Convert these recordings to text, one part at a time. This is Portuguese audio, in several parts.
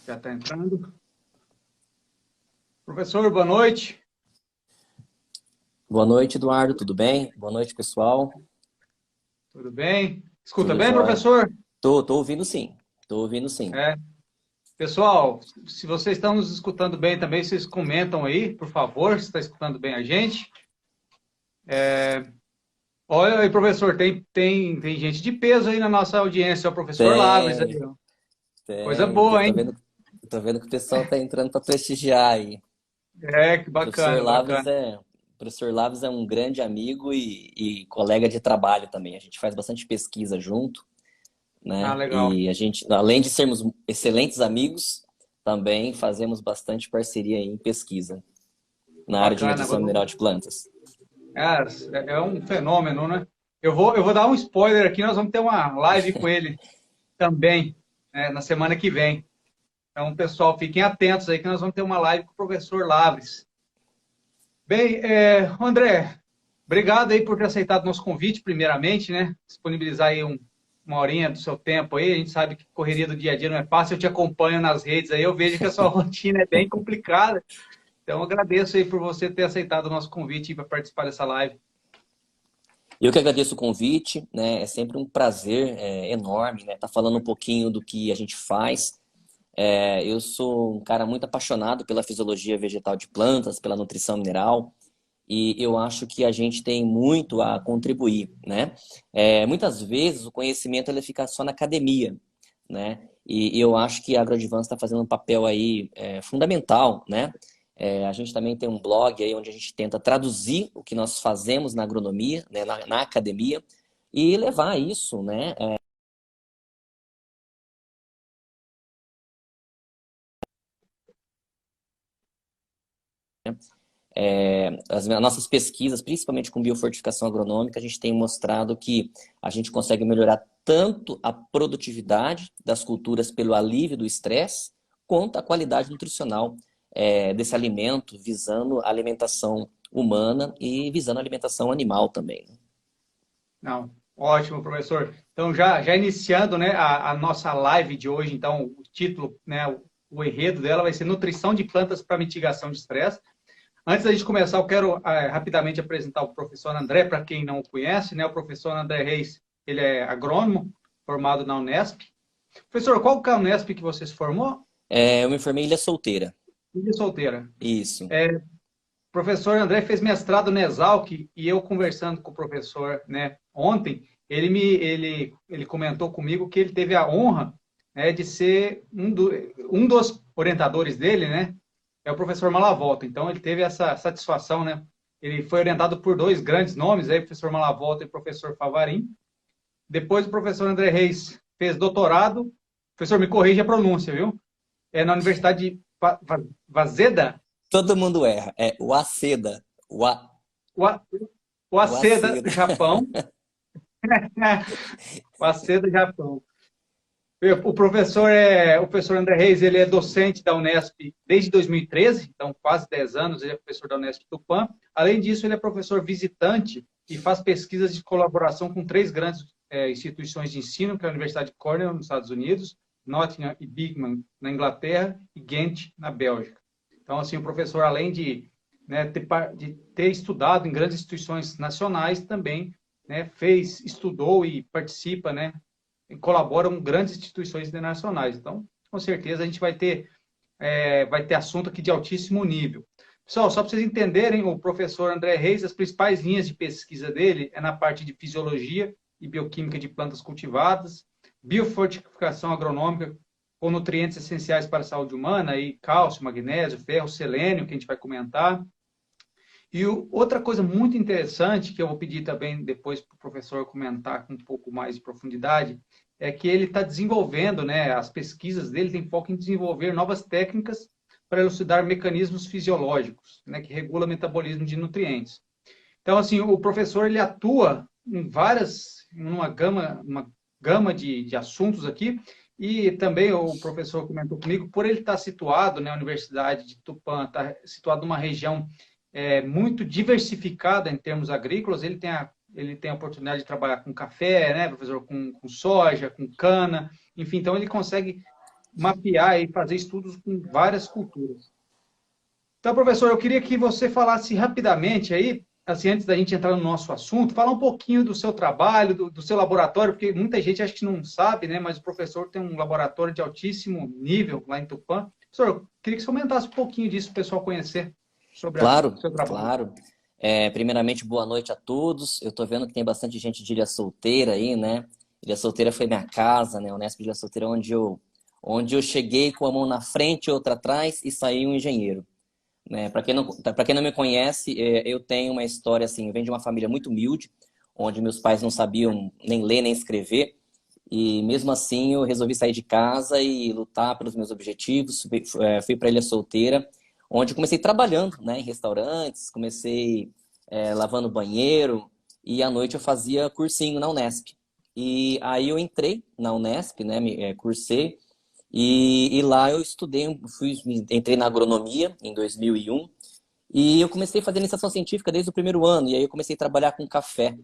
Já está entrando. Professor, boa noite. Boa noite, Eduardo. Tudo bem? Boa noite, pessoal. Tudo bem? Escuta Tudo bem, jóia? professor? Tô ouvindo sim. Tô ouvindo sim. É. Pessoal, se vocês estão nos escutando bem também, vocês comentam aí, por favor, se está escutando bem a gente. Olha aí, professor, tem gente de peso aí na nossa audiência, o professor Lavres aí, Tem, ó. Coisa tem. boa, hein? Tô vendo que o pessoal tá entrando para prestigiar aí. É, que O professor bacana, Laves bacana. é, o professor Laves é um grande amigo e colega de trabalho também. A gente faz bastante pesquisa junto, Ah, né? legal. E a gente, além de sermos excelentes amigos, também fazemos bastante parceria em pesquisa na área de Bacana. nutrição mineral de plantas. É um fenômeno, né? Eu vou dar um spoiler aqui, nós vamos ter uma live com ele também, né, na semana que vem. Então, pessoal, fiquem atentos aí que nós vamos ter uma live com o professor Lavres. Bem, André, obrigado aí por ter aceitado nosso convite, primeiramente, né? Disponibilizar aí uma horinha do seu tempo aí. A gente sabe que correria do dia a dia não é fácil, eu te acompanho nas redes aí, eu vejo que a sua rotina é bem complicada. Então, eu agradeço aí por você ter aceitado o nosso convite para participar dessa live. Eu que agradeço o convite, né? É sempre um prazer enorme, né? Tá falando um pouquinho do que a gente faz. Eu sou um cara muito apaixonado pela fisiologia vegetal de plantas, pela nutrição mineral, e eu acho que a gente tem muito a contribuir, né? Muitas vezes o conhecimento ele fica só na academia, né? E eu acho que a AgroAdvance está fazendo um papel aí fundamental, né? A gente também tem um blog aí onde a gente tenta traduzir o que nós fazemos na agronomia, né, na academia, e levar isso, né, as nossas pesquisas, principalmente com biofortificação agronômica, a gente tem mostrado que a gente consegue melhorar tanto a produtividade das culturas pelo alívio do estresse, quanto a qualidade nutricional desse alimento, visando a alimentação humana e visando a alimentação animal também, né? Não, ótimo, professor. Então, já iniciando, né, a nossa live de hoje, então, o título, né, o enredo dela vai ser Nutrição de Plantas para Mitigação de Estresse. Antes da gente começar, eu quero rapidamente apresentar o professor André, para quem não o conhece, né? O professor André Reis, ele é agrônomo, formado na Unesp. Professor, qual que é a Unesp que você se formou? Eu me formei em Ilha Solteira. Ilha Solteira. Isso. O professor André fez mestrado na Exalc e eu conversando com o professor, né, ontem, ele comentou comigo que ele teve a honra, né, de ser um dos orientadores dele, né, é o professor Malavolta. Então, ele teve essa satisfação, né? Ele foi orientado por dois grandes nomes, aí, o professor Malavolta e o professor Favarin. Depois, o professor André Reis fez doutorado. Professor, me corrija a pronúncia, viu? É na Universidade de Waseda, Todo mundo erra. É o Aceda. Wa- O Waseda, Aceda. Japão. Waseda, Japão. O professor André Reis, ele é docente da Unesp desde 2013, então quase 10 anos, ele é professor da Unesp Tupã. Além disso, ele é professor visitante e faz pesquisas de colaboração com três grandes instituições de ensino, que é a Universidade de Cornell, nos Estados Unidos, Nottingham e Binghamton, na Inglaterra, e Ghent, na Bélgica. Então, assim, o professor, além de, né, de ter estudado em grandes instituições nacionais, também, né, estudou e participa, né, colaboram grandes instituições internacionais. Então, com certeza, a gente vai ter assunto aqui de altíssimo nível. Pessoal, só para vocês entenderem, o professor André Reis, as principais linhas de pesquisa dele é na parte de fisiologia e bioquímica de plantas cultivadas, biofortificação agronômica com nutrientes essenciais para a saúde humana, aí cálcio, magnésio, ferro, selênio, que a gente vai comentar. E outra coisa muito interessante, que eu vou pedir também depois para o professor comentar com um pouco mais de profundidade, é que ele está desenvolvendo, né, as pesquisas dele têm foco em desenvolver novas técnicas para elucidar mecanismos fisiológicos, né, que regulam o metabolismo de nutrientes. Então, assim, o professor ele atua uma gama de assuntos aqui, e também o professor comentou comigo, por ele estar situado, né, a Universidade de Tupã, está situado numa região muito diversificada em termos agrícolas, ele tem a oportunidade de trabalhar com café, né, professor, com soja, com cana, enfim, então ele consegue mapear e fazer estudos com várias culturas. Então, professor, eu queria que você falasse rapidamente aí, assim, antes da gente entrar no nosso assunto, falar um pouquinho do seu trabalho, do seu laboratório, porque muita gente acha que não sabe, né? Mas o professor tem um laboratório de altíssimo nível lá em Tupã. Professor, eu queria que você aumentasse um pouquinho disso para o pessoal conhecer sobre o Claro, seu trabalho. claro. Primeiramente, boa noite a todos. Eu tô vendo que tem bastante gente de Ilha Solteira aí, né? Ilha Solteira foi minha casa, né? Unesp de Ilha Solteira, onde eu cheguei com a mão na frente e outra atrás e saí um engenheiro, né? Para quem não me conhece, eu tenho uma história assim, eu venho de uma família muito humilde, onde meus pais não sabiam nem ler nem escrever, e mesmo assim eu resolvi sair de casa e lutar pelos meus objetivos. Fui para Ilha Solteira, onde eu comecei trabalhando, né, em restaurantes, comecei lavando banheiro, e à noite eu fazia cursinho na Unesp. E aí eu entrei na Unesp, né, cursei, e lá eu estudei, entrei na agronomia em 2001, e eu comecei a fazer iniciação científica desde o primeiro ano, e aí eu comecei a trabalhar com café,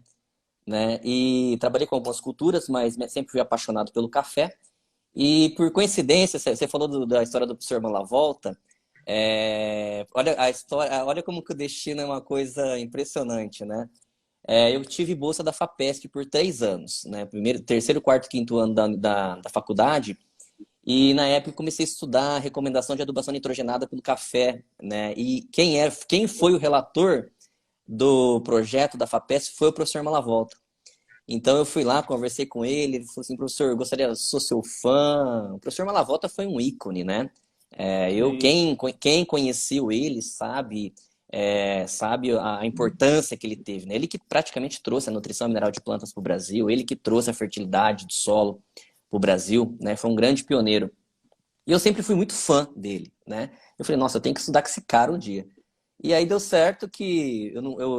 né? E trabalhei com algumas culturas, mas sempre fui apaixonado pelo café. E por coincidência, você falou da história do professor Malavolta. Olha a história, olha como que o destino é uma coisa impressionante, né? Eu tive bolsa da FAPESP por 3 anos, né? Primeiro, terceiro, quarto, quinto ano da faculdade. E na época eu comecei a estudar recomendação de adubação nitrogenada pelo café, né? E quem foi o relator do projeto da FAPESP foi o professor Malavolta. Então eu fui lá, conversei com ele falou assim, professor, eu gostaria, sou seu fã. O professor Malavolta foi um ícone, né? Sim. Quem conheceu ele sabe a importância que ele teve, né? Ele que praticamente trouxe a nutrição mineral de plantas para o Brasil, ele que trouxe a fertilidade do solo para o Brasil, né? Foi um grande pioneiro. E eu sempre fui muito fã dele, né? Eu falei, nossa, eu tenho que estudar com esse cara um dia. E aí deu certo que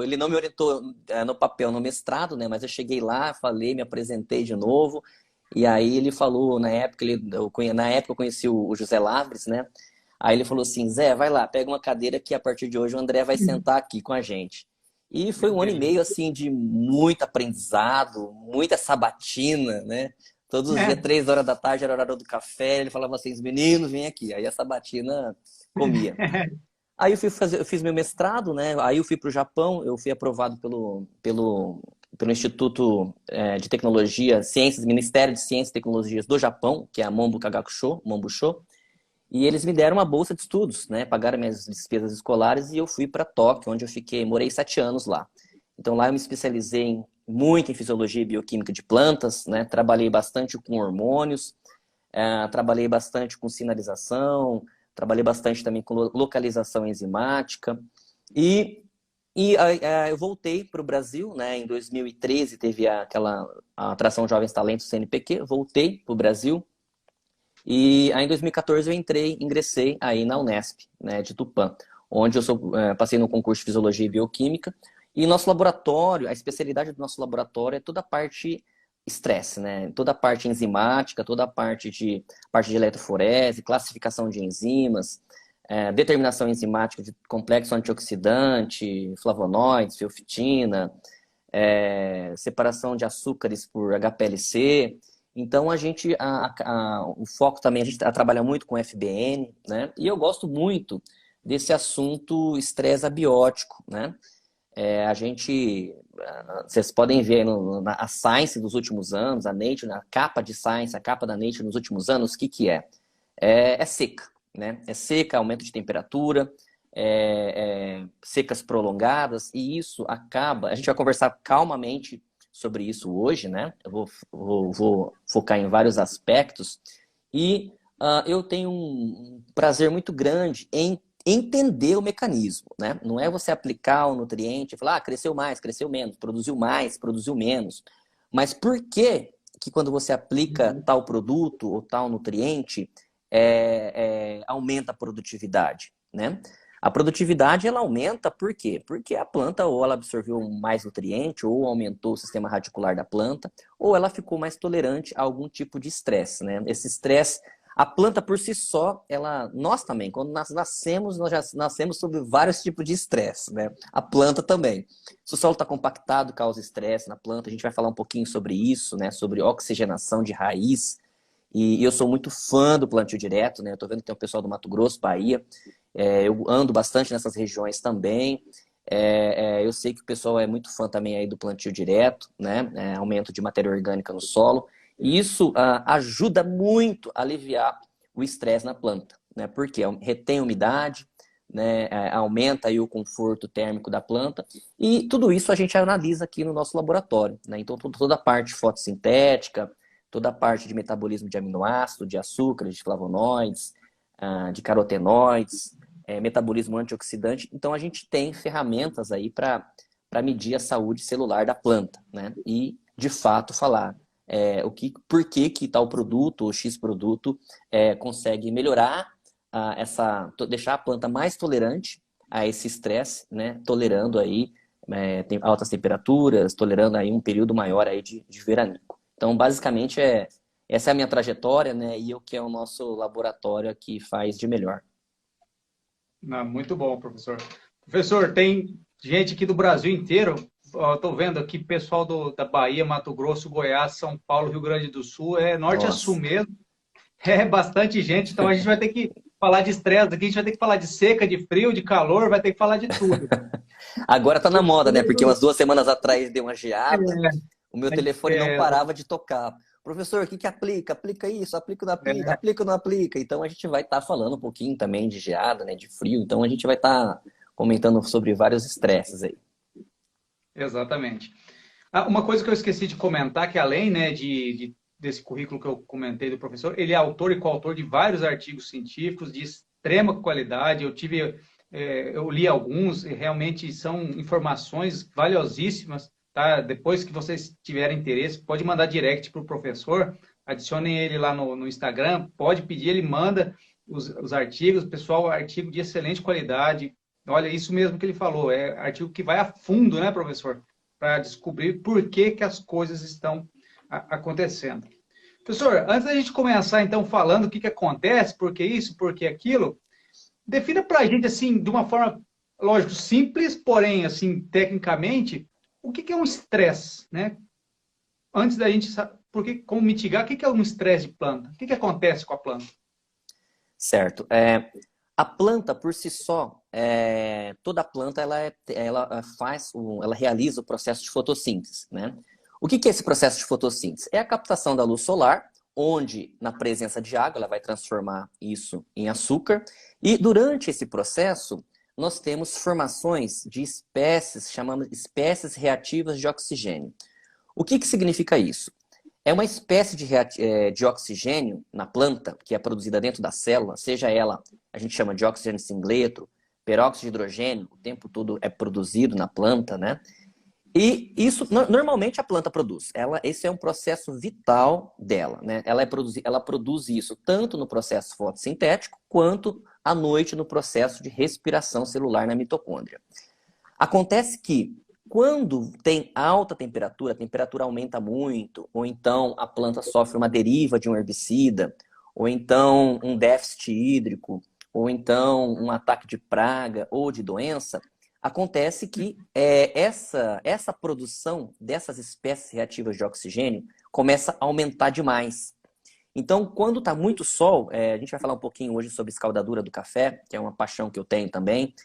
ele não me orientou no papel, no mestrado, né? Mas eu cheguei lá, falei, me apresentei de novo. E aí ele falou, na época eu conheci o José Lavres, né? Aí ele falou assim, Zé, vai lá, pega uma cadeira que a partir de hoje o André vai sentar aqui com a gente. E foi um ano e meio, assim, de muito aprendizado, muita sabatina, né? Todos os dias, 3 horas da tarde, era a hora do café. Ele falava assim, meninos, vem aqui. Aí a sabatina comia. Aí eu fiz meu mestrado, né? Aí eu fui para o Japão, eu fui aprovado pelo Instituto de Tecnologia, Ciências, Ministério de Ciências e Tecnologias do Japão, que é a Mombu Kagakusho, Mombusho, e eles me deram uma bolsa de estudos, né? Pagaram minhas despesas escolares e eu fui para Tóquio, onde morei 7 anos lá. Então lá eu me especializei muito em fisiologia e bioquímica de plantas, né? Trabalhei bastante com hormônios, trabalhei bastante com sinalização, trabalhei bastante também com localização enzimática. Eu voltei para o Brasil, né? Em 2013 teve aquela atração Jovens Talentos CNPq, voltei para o Brasil. E aí em 2014 ingressei aí na Unesp, né, de Tupã, onde passei no concurso de Fisiologia e Bioquímica. E nosso laboratório, a especialidade do nosso laboratório é toda a parte estresse, né? Toda a parte enzimática, toda a parte de eletroforese, classificação de enzimas, determinação enzimática de complexo antioxidante, flavonoides, fiofitina, separação de açúcares por HPLC. Então o foco também, a gente trabalha muito com FBN, né? E eu gosto muito desse assunto estresse abiótico, né? Vocês podem ver a Science dos últimos anos, a Nature, a capa de Science, a capa da Nature nos últimos anos, o que que é? É seca, né? É seca, aumento de temperatura, secas prolongadas, e isso acaba. A gente vai conversar calmamente sobre isso hoje, né? Eu vou focar em vários aspectos, e eu tenho um prazer muito grande em entender o mecanismo, né? Não é você aplicar o nutriente e falar, cresceu mais, cresceu menos, produziu mais, produziu menos. Mas por que quando você aplica tal produto ou tal nutriente, aumenta a produtividade, né? A produtividade, ela aumenta por quê? Porque a planta ou ela absorveu mais nutriente, ou aumentou o sistema radicular da planta, ou ela ficou mais tolerante a algum tipo de estresse, né? Esse estresse, a planta por si só, nós também, quando nós nascemos, nós já nascemos sob vários tipos de estresse, né? A planta também. Se o solo está compactado, causa estresse na planta, a gente vai falar um pouquinho sobre isso, né? Sobre oxigenação de raiz. E eu sou muito fã do plantio direto, né? Eu tô vendo que tem o pessoal do Mato Grosso, Bahia. Eu ando bastante nessas regiões também. Eu sei que o pessoal é muito fã também aí do plantio direto, né? Aumento de matéria orgânica no solo. E isso ajuda muito a aliviar o estresse na planta, né? Porque retém umidade, né? Aumenta aí o conforto térmico da planta. E tudo isso a gente analisa aqui no nosso laboratório, né? Então, toda a parte fotossintética, toda a parte de metabolismo de aminoácido, de açúcares, de flavonoides, de carotenoides, metabolismo antioxidante. Então, a gente tem ferramentas aí para medir a saúde celular da planta, né? E, de fato, falar por que tal produto ou X produto consegue melhorar deixar a planta mais tolerante a esse estresse, né? Tolerando aí altas temperaturas, tolerando aí um período maior aí de veranico. Então, basicamente, essa é a minha trajetória, né? E o que é o nosso laboratório aqui faz de melhor. Não, muito bom, professor. Professor, tem gente aqui do Brasil inteiro. Estou vendo aqui pessoal da Bahia, Mato Grosso, Goiás, São Paulo, Rio Grande do Sul, norte a sul Nossa. mesmo. É bastante gente, então a gente vai ter que falar de estresse aqui, a gente vai ter que falar de seca, de frio, de calor, vai ter que falar de tudo. Agora tá na moda, né? Porque umas 2 semanas atrás deu uma geada, o meu telefone não É, parava de tocar. Professor, o que que aplica? Aplica isso, aplica ou não aplica, é, aplica ou não aplica. Então a gente vai estar falando um pouquinho também de geada, né? De frio. Então a gente vai estar comentando sobre vários estresses aí. exatamente. Uma coisa que eu esqueci de comentar, que além, né, desse currículo que eu comentei do professor, ele é autor e coautor de vários artigos científicos de extrema qualidade. Eu li alguns e realmente são informações valiosíssimas, tá? Depois que vocês tiverem interesse, pode mandar direct para o professor, adicionem ele lá no Instagram, pode pedir, ele manda os artigos, pessoal, artigo de excelente qualidade. Olha, isso mesmo que ele falou, é artigo que vai a fundo, né, professor? Para descobrir por que, que as coisas estão acontecendo. Professor, antes da gente começar, então, falando o que, que acontece, por que isso, por que aquilo, defina para a gente, assim, de uma forma, lógico, simples, porém, assim, tecnicamente, o que, que é um estresse, né? Antes da gente saber, como mitigar, o que, que é um estresse de planta? O que, que acontece com a planta? Certo. A planta por si só, toda planta ela realiza o processo de fotossíntese, né? O que que é esse processo de fotossíntese? É a captação da luz solar, onde na presença de água ela vai transformar isso em açúcar, e durante esse processo nós temos formações de espécies, chamamos espécies reativas de oxigênio. O que que significa isso? É uma espécie de oxigênio na planta, que é produzida dentro da célula, seja ela, a gente chama de oxigênio singleto, peróxido de hidrogênio, o tempo todo é produzido na planta, né? E isso, normalmente a planta produz. Esse é um processo vital dela, né? Ela produz isso tanto no processo fotossintético, quanto à noite no processo de respiração celular na mitocôndria. Acontece que quando tem alta temperatura, a temperatura aumenta muito, ou então a planta sofre uma deriva de um herbicida, ou então um déficit hídrico, ou então um ataque de praga ou de doença, acontece que essa produção dessas espécies reativas de oxigênio começa a aumentar demais. Então, quando está muito sol, a gente vai falar um pouquinho hoje sobre escaldadura do café, que é uma paixão que eu tenho também.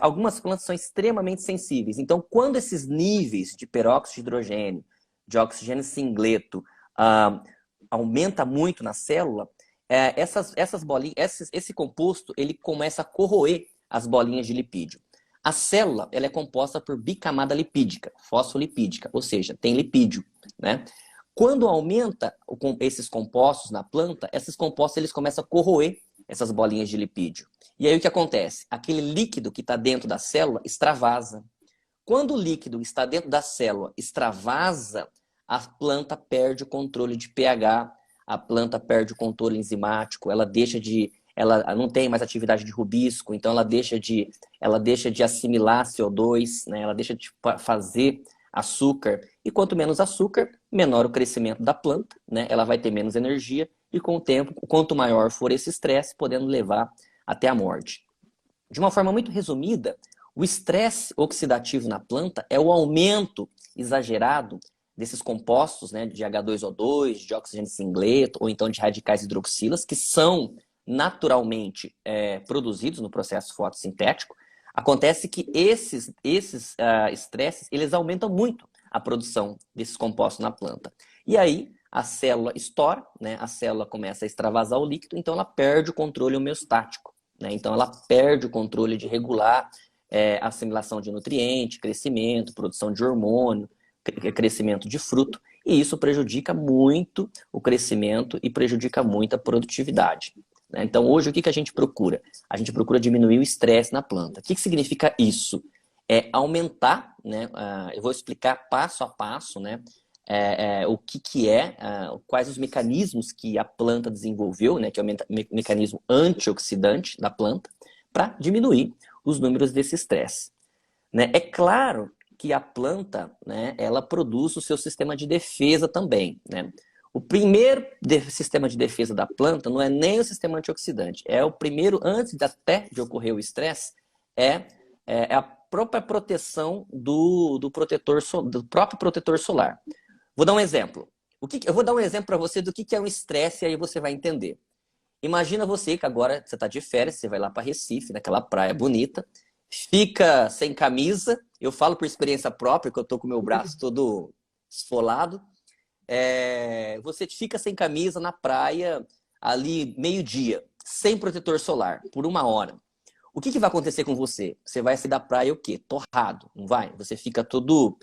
Algumas plantas são extremamente sensíveis. Então, quando esses níveis de peróxido de hidrogênio, de oxigênio singleto, aumenta muito na célula, essas bolinhas, esse composto, ele começa a corroer as bolinhas de lipídio. A célula, ela é composta por bicamada lipídica, fosfolipídica, ou seja, tem lipídio, né? Quando aumenta esses compostos na planta, esses compostos eles começam a corroer essas bolinhas de lipídio. E aí o que acontece? Aquele líquido que está dentro da célula extravasa. Quando o líquido está dentro da célula extravasa, a planta perde o controle de pH, a planta perde o controle enzimático, ela não tem mais atividade de rubisco, então ela deixa de assimilar CO2, né? Ela deixa de fazer açúcar. E quanto menos açúcar, menor o crescimento da planta, né? Ela vai ter menos energia e com o tempo, quanto maior for esse estresse, podendo levar até a morte. De uma forma muito resumida, o estresse oxidativo na planta é o aumento exagerado desses compostos, né, de H2O2, de oxigênio singleto, ou então de radicais hidroxilas, que são naturalmente produzidos no processo fotossintético. Acontece que esses estresses, eles aumentam muito a produção desses compostos na planta. E aí, a célula estoura, né? A célula começa a extravasar o líquido, então ela perde o controle homeostático, né? Então ela perde o controle de regular a assimilação de nutriente, crescimento, produção de hormônio, crescimento de fruto, e isso prejudica muito o crescimento e prejudica muito a produtividade, né? Então hoje o que a gente procura? A gente procura diminuir o estresse na planta. O que significa isso? É aumentar, né? Eu vou explicar passo a passo, né? Quais os mecanismos que a planta desenvolveu, né, que é o mecanismo antioxidante da planta, para diminuir os números desse estresse, né? É claro que a planta, né, ela produz o seu sistema de defesa também, né? O primeiro sistema de defesa da planta não é nem o sistema antioxidante, é o primeiro, antes até de ocorrer o estresse, é a própria proteção do próprio protetor solar. Vou dar um exemplo. Eu vou dar um exemplo para você do que é um estresse e aí você vai entender. Imagina você que agora você está de férias, você vai lá para Recife, naquela praia bonita, fica sem camisa. Eu falo por experiência própria, que eu estou com o meu braço todo esfolado. Você fica sem camisa na praia ali meio-dia, sem protetor solar, por 1 hora. O que vai acontecer com você? Você vai sair da praia o quê? Torrado, não vai? Você fica todo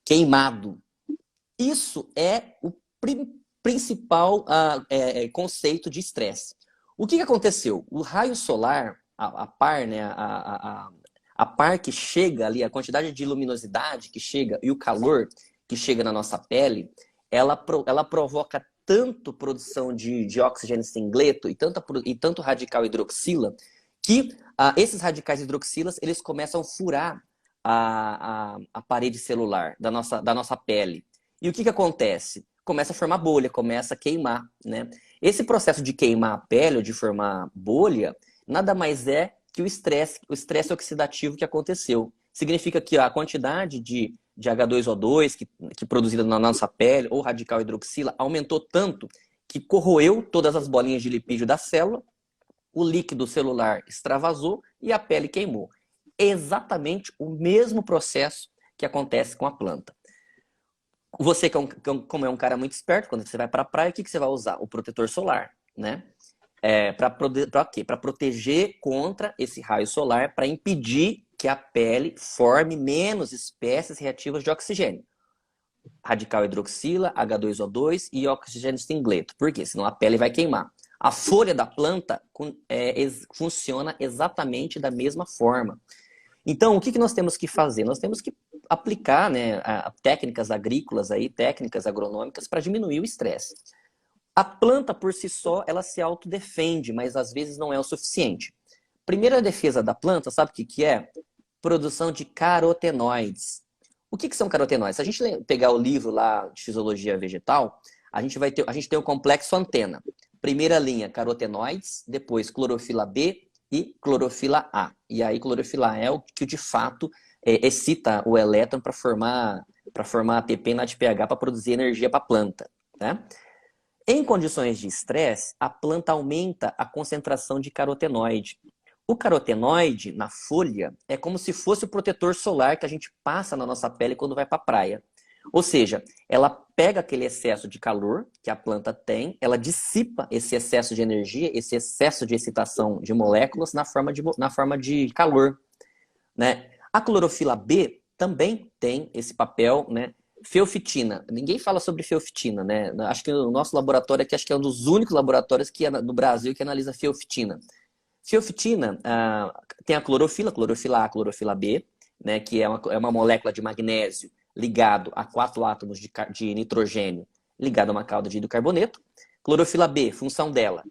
queimado. Isso é o principal conceito de estresse. O que aconteceu? O raio solar, a par, né, a par que chega ali, a quantidade de luminosidade que chega e o calor que chega na nossa pele, ela provoca tanto produção de oxigênio singleto e tanto radical hidroxila que esses radicais hidroxilas eles começam a furar a parede celular da nossa pele. E o que acontece? Começa a formar bolha, começa a queimar, né? Esse processo de queimar a pele ou de formar bolha, nada mais é que o estresse oxidativo que aconteceu. Significa que a quantidade de H2O2 que é produzida na nossa pele, ou radical hidroxila, aumentou tanto que corroeu todas as bolinhas de lipídio da célula, o líquido celular extravasou e a pele queimou. É exatamente o mesmo processo que acontece com a planta. Você, como é um cara muito esperto, quando você vai para a praia, o que você vai usar? O protetor solar, né? Para quê? Para proteger contra esse raio solar, para impedir que a pele forme menos espécies reativas de oxigênio. Radical hidroxila, H2O2 e oxigênio singleto. Por quê? Senão a pele vai queimar. A folha da planta funciona exatamente da mesma forma. Então, o que nós temos que fazer? Nós temos que aplicar, né, técnicas agrícolas, técnicas agronômicas para diminuir o estresse. A planta, por si só, ela se autodefende, mas às vezes não é o suficiente. Primeira defesa da planta, sabe o que é? Produção de carotenoides. O que são carotenoides? Se a gente pegar o livro lá de Fisiologia Vegetal, a gente tem o complexo antena. Primeira linha, carotenoides, depois clorofila B e clorofila A. E aí clorofila A é o que de fato excita o elétron para formar ATP na ADPH para produzir energia para a planta, né? Em condições de estresse, a planta aumenta a concentração de carotenoide. O carotenoide na folha é como se fosse o protetor solar que a gente passa na nossa pele quando vai para a praia. Ou seja, ela pega aquele excesso de calor que a planta tem, ela dissipa esse excesso de energia, esse excesso de excitação de moléculas na forma de calor, né? A clorofila B também tem esse papel, né? Feofitina. Ninguém fala sobre feofitina, né? Acho que o nosso laboratório aqui é um dos únicos laboratórios no Brasil que analisa feofitina. Feofitina tem a clorofila A, clorofila B, né? Que é uma molécula de magnésio ligado a 4 átomos de nitrogênio ligado a uma cauda de hidrocarboneto. Clorofila B, função dela,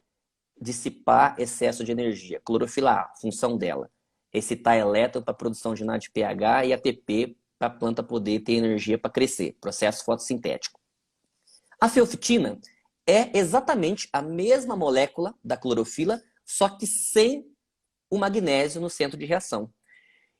dissipar excesso de energia. Clorofila A, função dela, excitar elétron para a produção de NADPH e ATP para a planta poder ter energia para crescer, processo fotossintético. A feofitina é exatamente a mesma molécula da clorofila, só que sem o magnésio no centro de reação.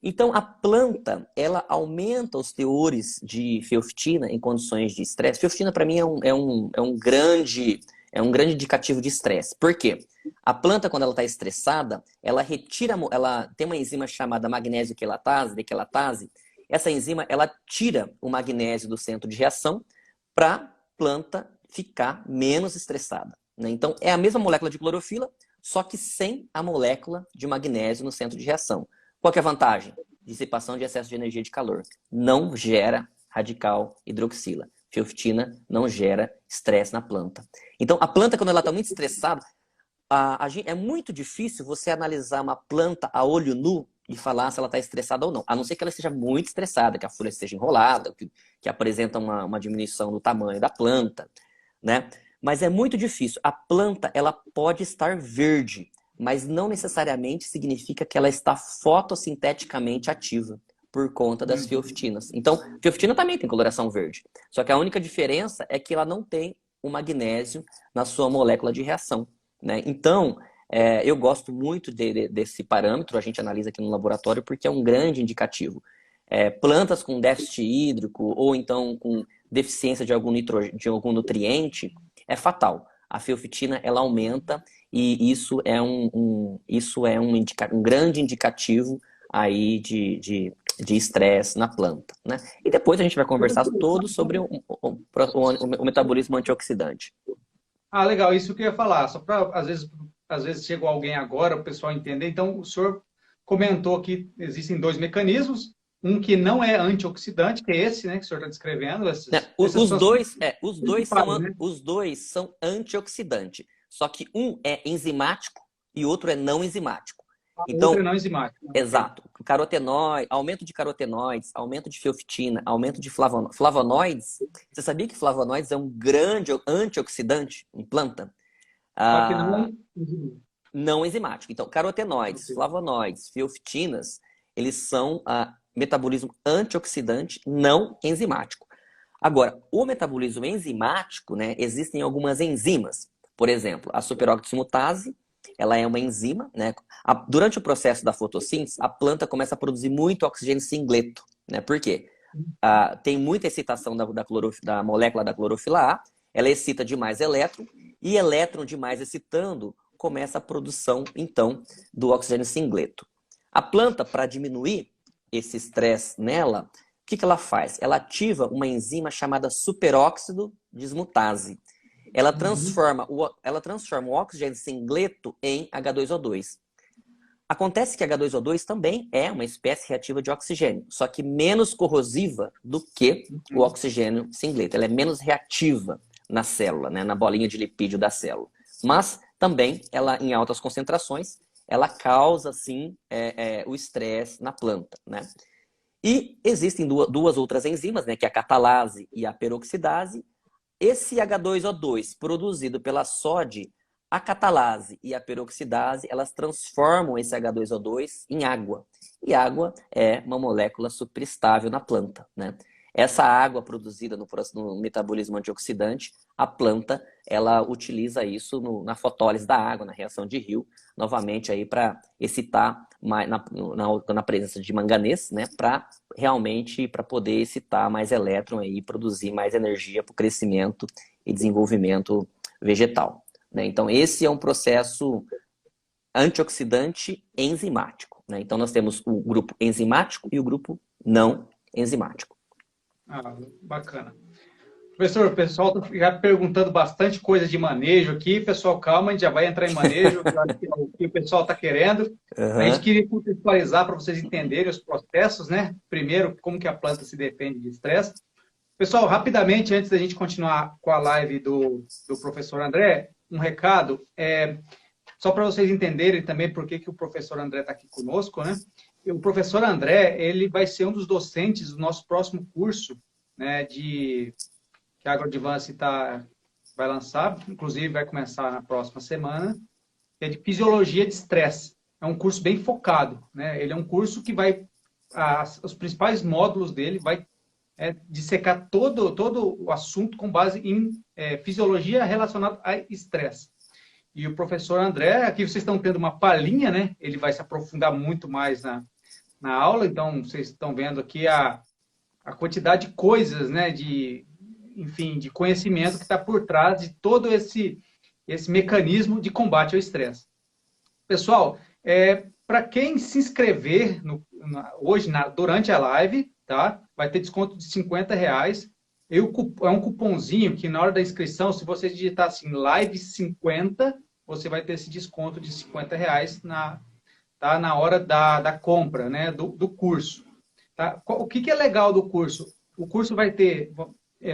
Então, a planta, ela aumenta os teores de feofitina em condições de estresse. Feofitina, para mim, é um grande indicativo de estresse. Por quê? A planta, quando ela está estressada, ela retira, ela tem uma enzima chamada magnésio quelatase, dequelatase. Essa enzima, ela tira o magnésio do centro de reação para a planta ficar menos estressada, né? Então, é a mesma molécula de clorofila, só que sem a molécula de magnésio no centro de reação. Qual que é a vantagem? Dissipação de excesso de energia de calor. Não gera radical hidroxila. Feofitina não gera estresse na planta. Então, a planta, quando ela está muito estressada, é muito difícil você analisar uma planta a olho nu e falar se ela está estressada ou não. A não ser que ela esteja muito estressada, que a folha esteja enrolada, que apresenta uma diminuição do tamanho da planta, né? Mas é muito difícil. A planta, ela pode estar verde, mas não necessariamente significa que ela está fotossinteticamente ativa por conta das feofitinas. Então, feofitina também tem coloração verde. Só que a única diferença é que ela não tem o magnésio na sua molécula de reação, né? Então, eu gosto muito desse parâmetro, a gente analisa aqui no laboratório, porque é um grande indicativo. Plantas com déficit hídrico ou então com deficiência de algum nutriente, é fatal. A feofitina, ela aumenta e isso é um grande indicativo aí de estresse na planta, né? E depois a gente vai conversar todo sobre o metabolismo antioxidante. Ah, legal, isso que eu ia falar. Só para, às vezes chegou alguém agora, o pessoal entender. Então, o senhor comentou que existem dois mecanismos. Um que não é antioxidante, que é esse, né, que o senhor está descrevendo. Os dois são antioxidantes. Só que um é enzimático e outro é não enzimático. Então, outro é não enzimático. Exato. Carotenoide, aumento de carotenoides, aumento de feofitina, aumento de flavonoides. Você sabia que flavonoides é um grande antioxidante em planta? Só que não Não enzimático. Então, carotenoides, flavonoides, feofitinas, eles são metabolismo antioxidante não enzimático. Agora, o metabolismo enzimático, né, existem algumas enzimas. Por exemplo, a superoxidimutase, ela é uma enzima, né? Durante o processo da fotossíntese, a planta começa a produzir muito oxigênio singleto, né? Por quê? Tem muita excitação da molécula da clorofila A, ela excita demais elétron, e elétron demais excitando começa a produção, então, do oxigênio singleto. A planta, para diminuir esse estresse nela, o que ela faz? Ela ativa uma enzima chamada superóxido dismutase. Ela transforma o oxigênio singleto em H2O2. Acontece que H2O2 também é uma espécie reativa de oxigênio, só que menos corrosiva do que o oxigênio singleto. Ela é menos reativa na célula, né, na bolinha de lipídio da célula. Mas também, ela em altas concentrações, ela causa, sim, o estresse na planta, né? E existem duas outras enzimas, né, que é a catalase e a peroxidase. Esse H2O2 produzido pela SOD, a catalase e a peroxidase, elas transformam esse H2O2 em água. E água é uma molécula superestável na planta, né? Essa água produzida no metabolismo antioxidante, a planta, ela utiliza isso na fotólise da água, na reação de Hill, novamente aí para excitar na presença de manganês, né, para poder excitar mais elétron e produzir mais energia para o crescimento e desenvolvimento vegetal, né? Então, esse é um processo antioxidante enzimático, né? Então, nós temos o grupo enzimático e o grupo não enzimático. Bacana. Professor, o pessoal está já perguntando bastante coisa de manejo aqui. Pessoal, calma, a gente já vai entrar em manejo, o que o pessoal está querendo. A gente queria contextualizar para vocês entenderem os processos, né? Primeiro, como que a planta se defende de estresse. Pessoal, rapidamente, antes da gente continuar com a live do professor André, um recado, só para vocês entenderem também por que o professor André está aqui conosco, né? O professor André, ele vai ser um dos docentes do nosso próximo curso, né, que a AgroAdvance vai lançar, inclusive vai começar na próxima semana, que é de Fisiologia de Estresse. É um curso bem focado, né? Ele é um curso que os principais módulos dele vai dissecar todo o assunto com base em fisiologia relacionada a estresse. E o professor André, aqui vocês estão tendo uma palhinha, né? Ele vai se aprofundar muito mais na aula, então vocês estão vendo aqui a quantidade de coisas, né, enfim, de conhecimento que está por trás de todo esse mecanismo de combate ao estresse. Pessoal, para quem se inscrever hoje, durante a live, tá? Vai ter desconto de R$ 50. É um cupomzinho que na hora da inscrição, se você digitar assim, live 50, você vai ter esse desconto de R$ 50 na hora da compra, né, do curso. Tá? O que é legal do curso? O curso vai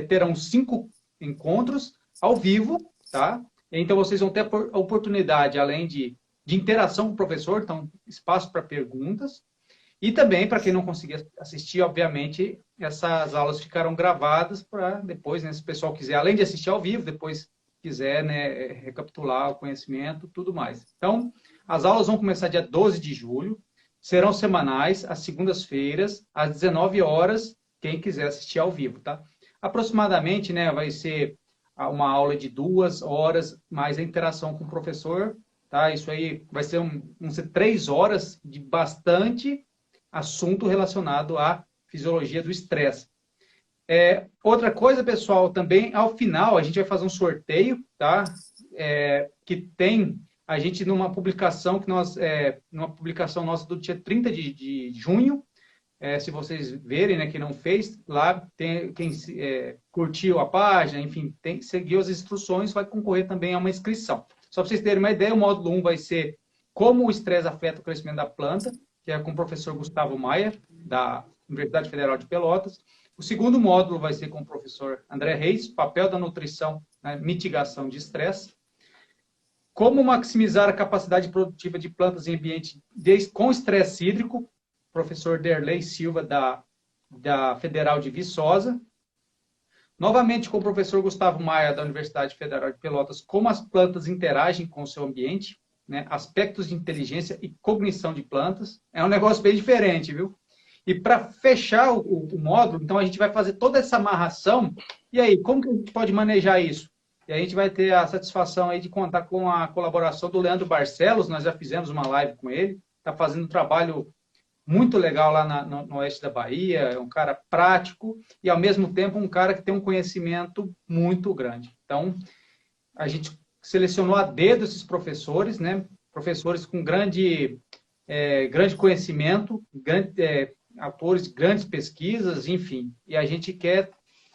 terão 5 encontros ao vivo, tá? Então vocês vão ter a oportunidade, além de interação com o professor, então espaço para perguntas. E também, para quem não conseguir assistir, obviamente, essas aulas ficaram gravadas para depois, né, se o pessoal quiser, além de assistir ao vivo, depois quiser, né, recapitular o conhecimento, tudo mais. Então, as aulas vão começar dia 12 de julho, serão semanais, às segundas-feiras, às 19 horas, quem quiser assistir ao vivo, tá? Aproximadamente, né, vai ser uma aula de 2 horas, mais a interação com o professor, tá? Isso aí vão ser 3 horas de bastante assunto relacionado à fisiologia do estresse. Outra coisa, pessoal, também ao final a gente vai fazer um sorteio, tá? Que tem a gente numa publicação numa publicação nossa do dia 30 de junho. Se vocês verem, né, quem não fez, lá tem quem curtiu a página, enfim, seguiu as instruções, vai concorrer também a uma inscrição. Só para vocês terem uma ideia, o módulo 1 vai ser como o estresse afeta o crescimento da planta, que é com o professor Gustavo Maia, da Universidade Federal de Pelotas. O segundo módulo vai ser com o professor André Reis, papel da nutrição na mitigação de estresse. Como maximizar a capacidade produtiva de plantas em ambiente com estresse hídrico, professor Derlei Silva, da Federal de Viçosa. Novamente com o professor Gustavo Maia, da Universidade Federal de Pelotas, como as plantas interagem com o seu ambiente, né? Aspectos de inteligência e cognição de plantas. É um negócio bem diferente, viu? E para fechar o módulo, então a gente vai fazer toda essa amarração. E aí, como que a gente pode manejar isso? E a gente vai ter a satisfação aí de contar com a colaboração do Leandro Barcelos, nós já fizemos uma live com ele, está fazendo um trabalho muito legal lá no oeste da Bahia, é um cara prático e, ao mesmo tempo, um cara que tem um conhecimento muito grande. Então, a gente selecionou a dedo esses professores, né? Professores com grande conhecimento, autores de grandes pesquisas, enfim. E a gente quer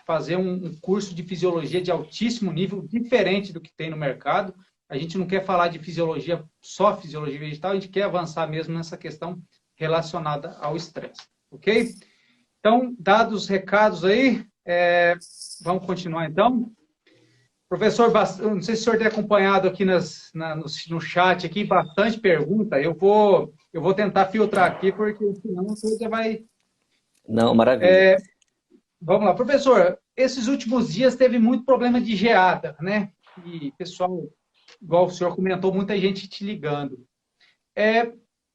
fazer um curso de fisiologia de altíssimo nível, diferente do que tem no mercado. A gente não quer falar de fisiologia, só fisiologia vegetal, a gente quer avançar mesmo nessa questão relacionada ao estresse, ok? Então, dados os recados aí, vamos continuar então. Professor, não sei se o senhor tem acompanhado aqui no chat, aqui, bastante pergunta. Eu vou tentar filtrar aqui, porque senão a coisa vai... Não, maravilha. Vamos lá. Professor, esses últimos dias teve muito problema de geada, né? E, pessoal, igual o senhor comentou, muita gente te ligando.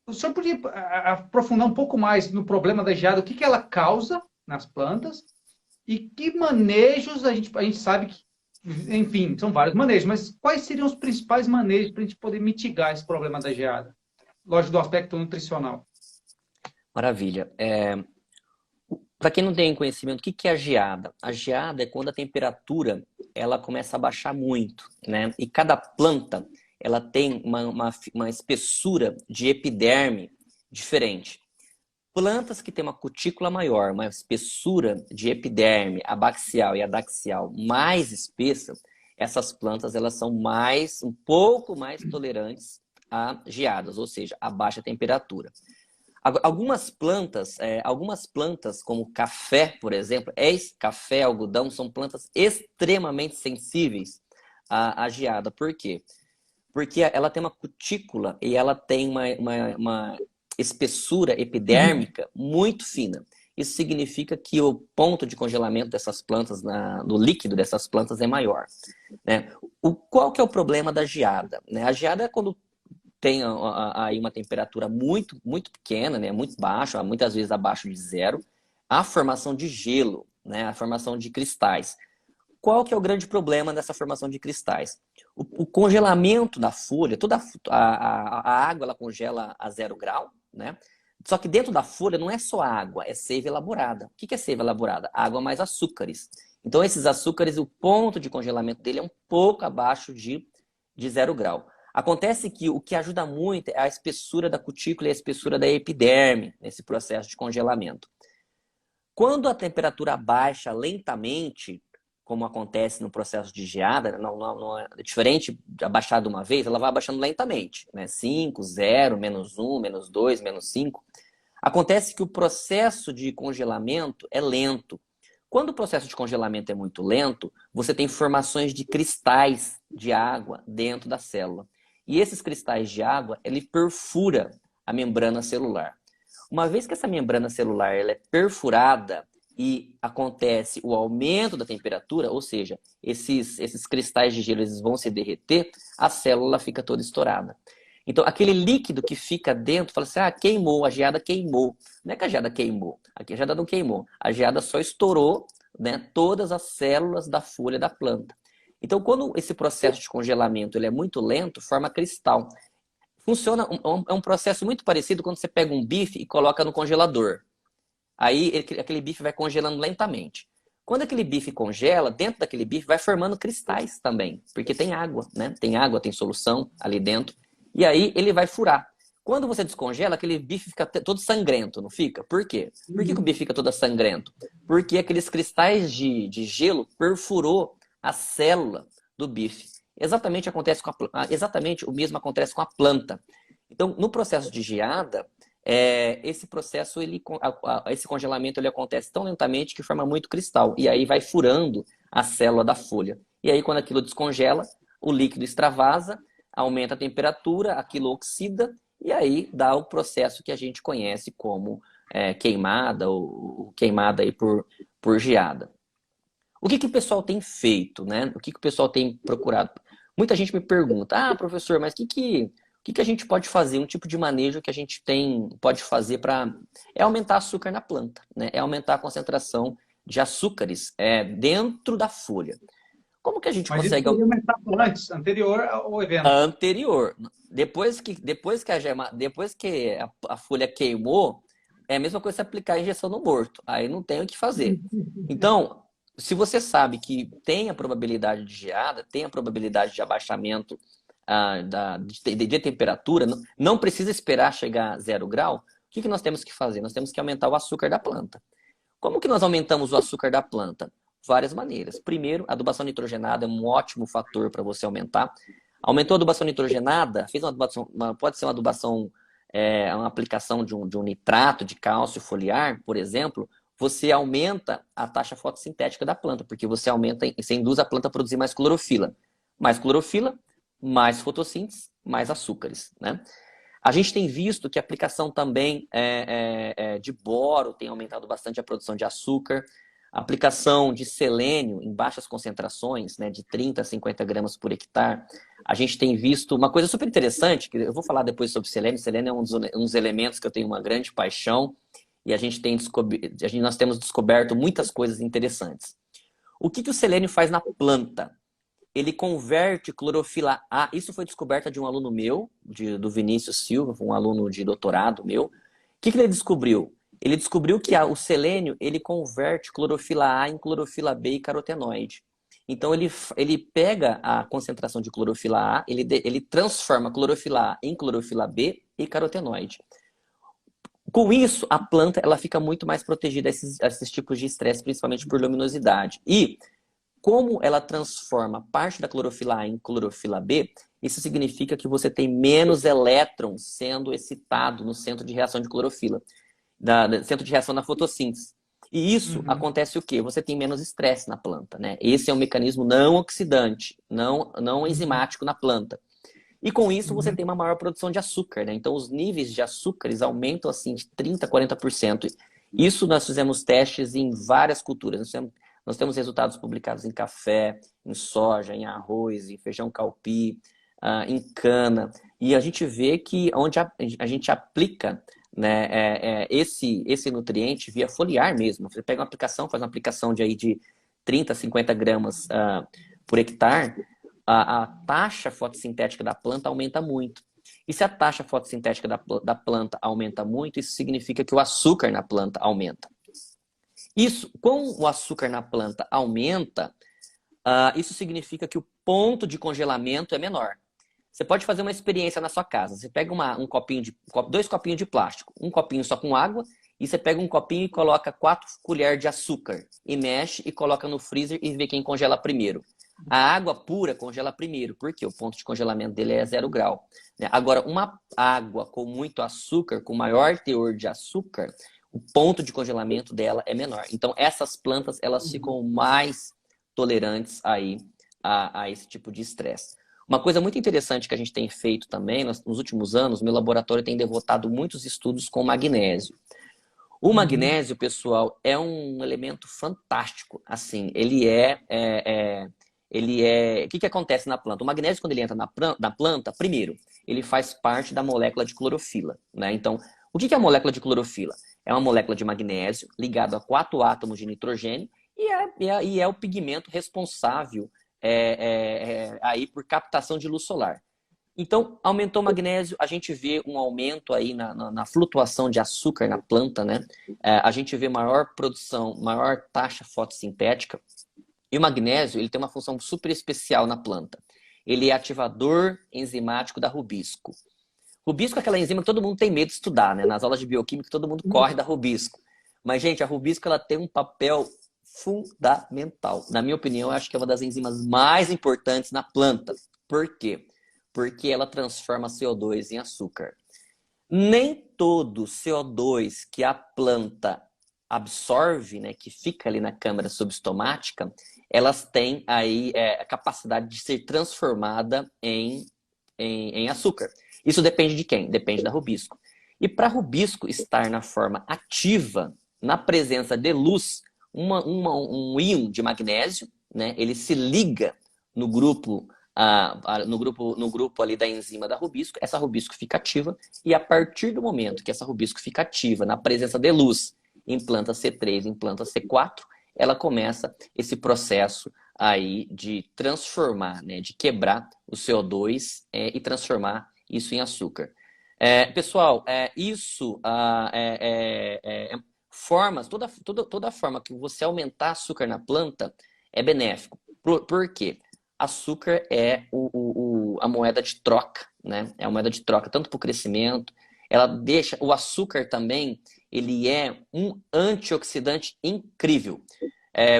O senhor podia aprofundar um pouco mais no problema da geada, o que ela causa nas plantas e que manejos a gente sabe que, enfim, são vários manejos, mas quais seriam os principais manejos para a gente poder mitigar esse problema da geada? Lógico, do aspecto nutricional. Maravilha. Para quem não tem conhecimento, o que é a geada? A geada é quando a temperatura ela começa a baixar muito, né? E cada planta ela tem uma espessura de epiderme diferente. Plantas que têm uma cutícula maior, uma espessura de epiderme abaxial e adaxial mais espessa, essas plantas elas são um pouco mais tolerantes a geadas, ou seja, a baixa temperatura. Algumas plantas como café, por exemplo, café, algodão, são plantas extremamente sensíveis à geada. Por quê? Porque ela tem uma cutícula e ela tem uma espessura epidérmica muito fina. Isso significa que o ponto de congelamento dessas plantas, do líquido dessas plantas é maior, né? Qual que é o problema da geada, né? A geada é quando tem aí uma temperatura muito, muito pequena, né? Muito baixa, muitas vezes abaixo de zero, a formação de gelo, né? A formação de cristais. Qual que é o grande problema dessa formação de cristais? O congelamento da folha, toda a água ela congela a 0 grau, né? Só que dentro da folha não é só água, é seiva elaborada. O que é seiva elaborada? Água mais açúcares. Então, esses açúcares, o ponto de congelamento dele é um pouco abaixo de 0 grau. Acontece que o que ajuda muito é a espessura da cutícula e a espessura da epiderme nesse processo de congelamento. Quando a temperatura baixa lentamente, como acontece no processo de geada, não é diferente de abaixar de uma vez, ela vai abaixando lentamente, né? 5, 0, -1, -2, -5. Acontece que o processo de congelamento é lento. Quando o processo de congelamento é muito lento, você tem formações de cristais de água dentro da célula. E esses cristais de água, ele perfura a membrana celular. Uma vez que essa membrana celular ela é perfurada e acontece o aumento da temperatura, ou seja, esses cristais de gelo eles vão se derreter, a célula fica toda estourada. Então, aquele líquido que fica dentro, fala assim, queimou, a geada queimou. Não é que a geada queimou, aqui a geada não queimou. A geada só estourou, né, todas as células da folha da planta. Então, quando esse processo de congelamento ele é muito lento, forma cristal. Funciona, é um processo muito parecido quando você pega um bife e coloca no congelador. Aí aquele bife vai congelando lentamente. Quando aquele bife congela, dentro daquele bife vai formando cristais também, porque tem água, né? Tem água, tem solução ali dentro. E aí ele vai furar. Quando você descongela, aquele bife fica todo sangrento, não fica? Por quê? Por que o bife fica todo sangrento? Porque aqueles cristais de gelo perfurou a célula do bife. Exatamente o mesmo acontece com a planta. Então, no processo de geada, esse processo, esse congelamento ele acontece tão lentamente que forma muito cristal. E aí vai furando a célula da folha. E aí, quando aquilo descongela, o líquido extravasa, aumenta a temperatura, aquilo oxida, e aí dá o processo que a gente conhece como queimada, ou queimada aí por geada. O que o pessoal tem feito, né? O que o pessoal tem procurado? Muita gente me pergunta, professor, mas o que a gente pode fazer? Um tipo de manejo que a gente pode fazer para aumentar açúcar na planta, né? É aumentar a concentração de açúcares dentro da folha. Como que a gente Mas isso consegue seria aumentar antes, anterior ao evento. anterior? Depois que a folha queimou, é a mesma coisa se aplicar a injeção no morto. Aí não tem o que fazer. Então, se você sabe que tem a probabilidade de geada, tem a probabilidade de abaixamento de temperatura, não precisa esperar chegar a 0 grau, o que nós temos que fazer? Nós temos que aumentar o açúcar da planta. Como que nós aumentamos o açúcar da planta? Várias maneiras. Primeiro, a adubação nitrogenada é um ótimo fator para você aumentar. Aumentou a adubação nitrogenada, fez uma adubação, pode ser uma adubação, uma aplicação de um nitrato de cálcio foliar, por exemplo, você aumenta a taxa fotossintética da planta, porque você induz a planta a produzir mais clorofila. Mais clorofila, mais fotossíntese, mais açúcares, né? A gente tem visto que a aplicação também de boro tem aumentado bastante a produção de açúcar. A aplicação de selênio em baixas concentrações, né, de 30 a 50 gramas por hectare. A gente tem visto uma coisa super interessante, que eu vou falar depois sobre selênio. Selênio é um dos elementos que eu tenho uma grande paixão e nós temos descoberto muitas coisas interessantes. O que o selênio faz na planta? Ele converte clorofila A. Isso foi descoberta de um aluno meu, do Vinícius Silva, um aluno de doutorado meu. O que ele descobriu? Ele descobriu que o selênio ele converte clorofila A em clorofila B e carotenoide. Então ele pega a concentração de clorofila A, ele transforma clorofila A em clorofila B e carotenoide. Com isso, a planta ela fica muito mais protegida a esses tipos de estresse, principalmente por luminosidade. E como ela transforma parte da clorofila A em clorofila B, isso significa que você tem menos elétrons sendo excitado no centro de reação de clorofila, centro de reação na fotossíntese. E isso acontece o quê? Você tem menos estresse na planta, né? Esse é um mecanismo não oxidante, não enzimático na planta. E com isso você tem uma maior produção de açúcar, né? Então os níveis de açúcares aumentam assim de 30% a 40%. Isso nós fizemos testes em várias culturas. Nós temos resultados publicados em café, em soja, em arroz, em feijão calpi, em cana. E a gente vê que onde a gente aplica, né, esse nutriente via foliar mesmo. Você pega uma aplicação, faz uma aplicação de 30 a 50 gramas por hectare, a taxa fotossintética da planta aumenta muito. E se a taxa fotossintética da planta aumenta muito, isso significa que o açúcar na planta aumenta. Isso, com o açúcar na planta aumenta, isso significa que o ponto de congelamento é menor. Você pode fazer uma experiência na sua casa. Você pega dois copinhos de plástico, um copinho só com água, e você pega um copinho e coloca 4 colheres de açúcar, e mexe e coloca no freezer e vê quem congela primeiro. A água pura congela primeiro, porque o ponto de congelamento dele é 0 grau. Agora, uma água com muito açúcar, com maior teor de açúcar, o ponto de congelamento dela é menor. Então, essas plantas, elas ficam mais tolerantes aí a esse tipo de estresse. Uma coisa muito interessante que a gente tem feito também, nos últimos anos, meu laboratório tem devotado muitos estudos com magnésio. O magnésio, pessoal, é um elemento fantástico. Assim, o que acontece na planta? O magnésio, quando ele entra na planta, primeiro, ele faz parte da molécula de clorofila, né? Então, o que é a molécula de clorofila? É uma molécula de magnésio ligada a 4 átomos de nitrogênio e é o pigmento responsável aí por captação de luz solar. Então, aumentou o magnésio, a gente vê um aumento aí na flutuação de açúcar na planta, né? A gente vê maior produção, maior taxa fotossintética. E o magnésio, ele tem uma função super especial na planta. Ele é ativador enzimático da rubisco. Rubisco é aquela enzima que todo mundo tem medo de estudar, né? Nas aulas de bioquímica, todo mundo corre da rubisco. Mas, gente, a rubisco, ela tem um papel fundamental. Na minha opinião, eu acho que é uma das enzimas mais importantes na planta. Por quê? Porque ela transforma CO2 em açúcar. Nem todo CO2 que a planta absorve, né, que fica ali na câmara subestomática, elas têm aí a capacidade de ser transformada em açúcar. Isso depende de quem? Depende da rubisco. E para rubisco estar na forma ativa, na presença de luz, um íon de magnésio, né, ele se liga no grupo ali da enzima da rubisco, essa rubisco fica ativa, e a partir do momento que essa rubisco fica ativa na presença de luz em planta C3, em planta C4, ela começa esse processo aí de transformar, né, de quebrar o CO2 e transformar isso em açúcar. Pessoal, formas, toda forma que você aumentar açúcar na planta é benéfico. Por quê? Açúcar é a moeda de troca, né? É a moeda de troca, tanto para o crescimento. O açúcar também, ele é um antioxidante incrível.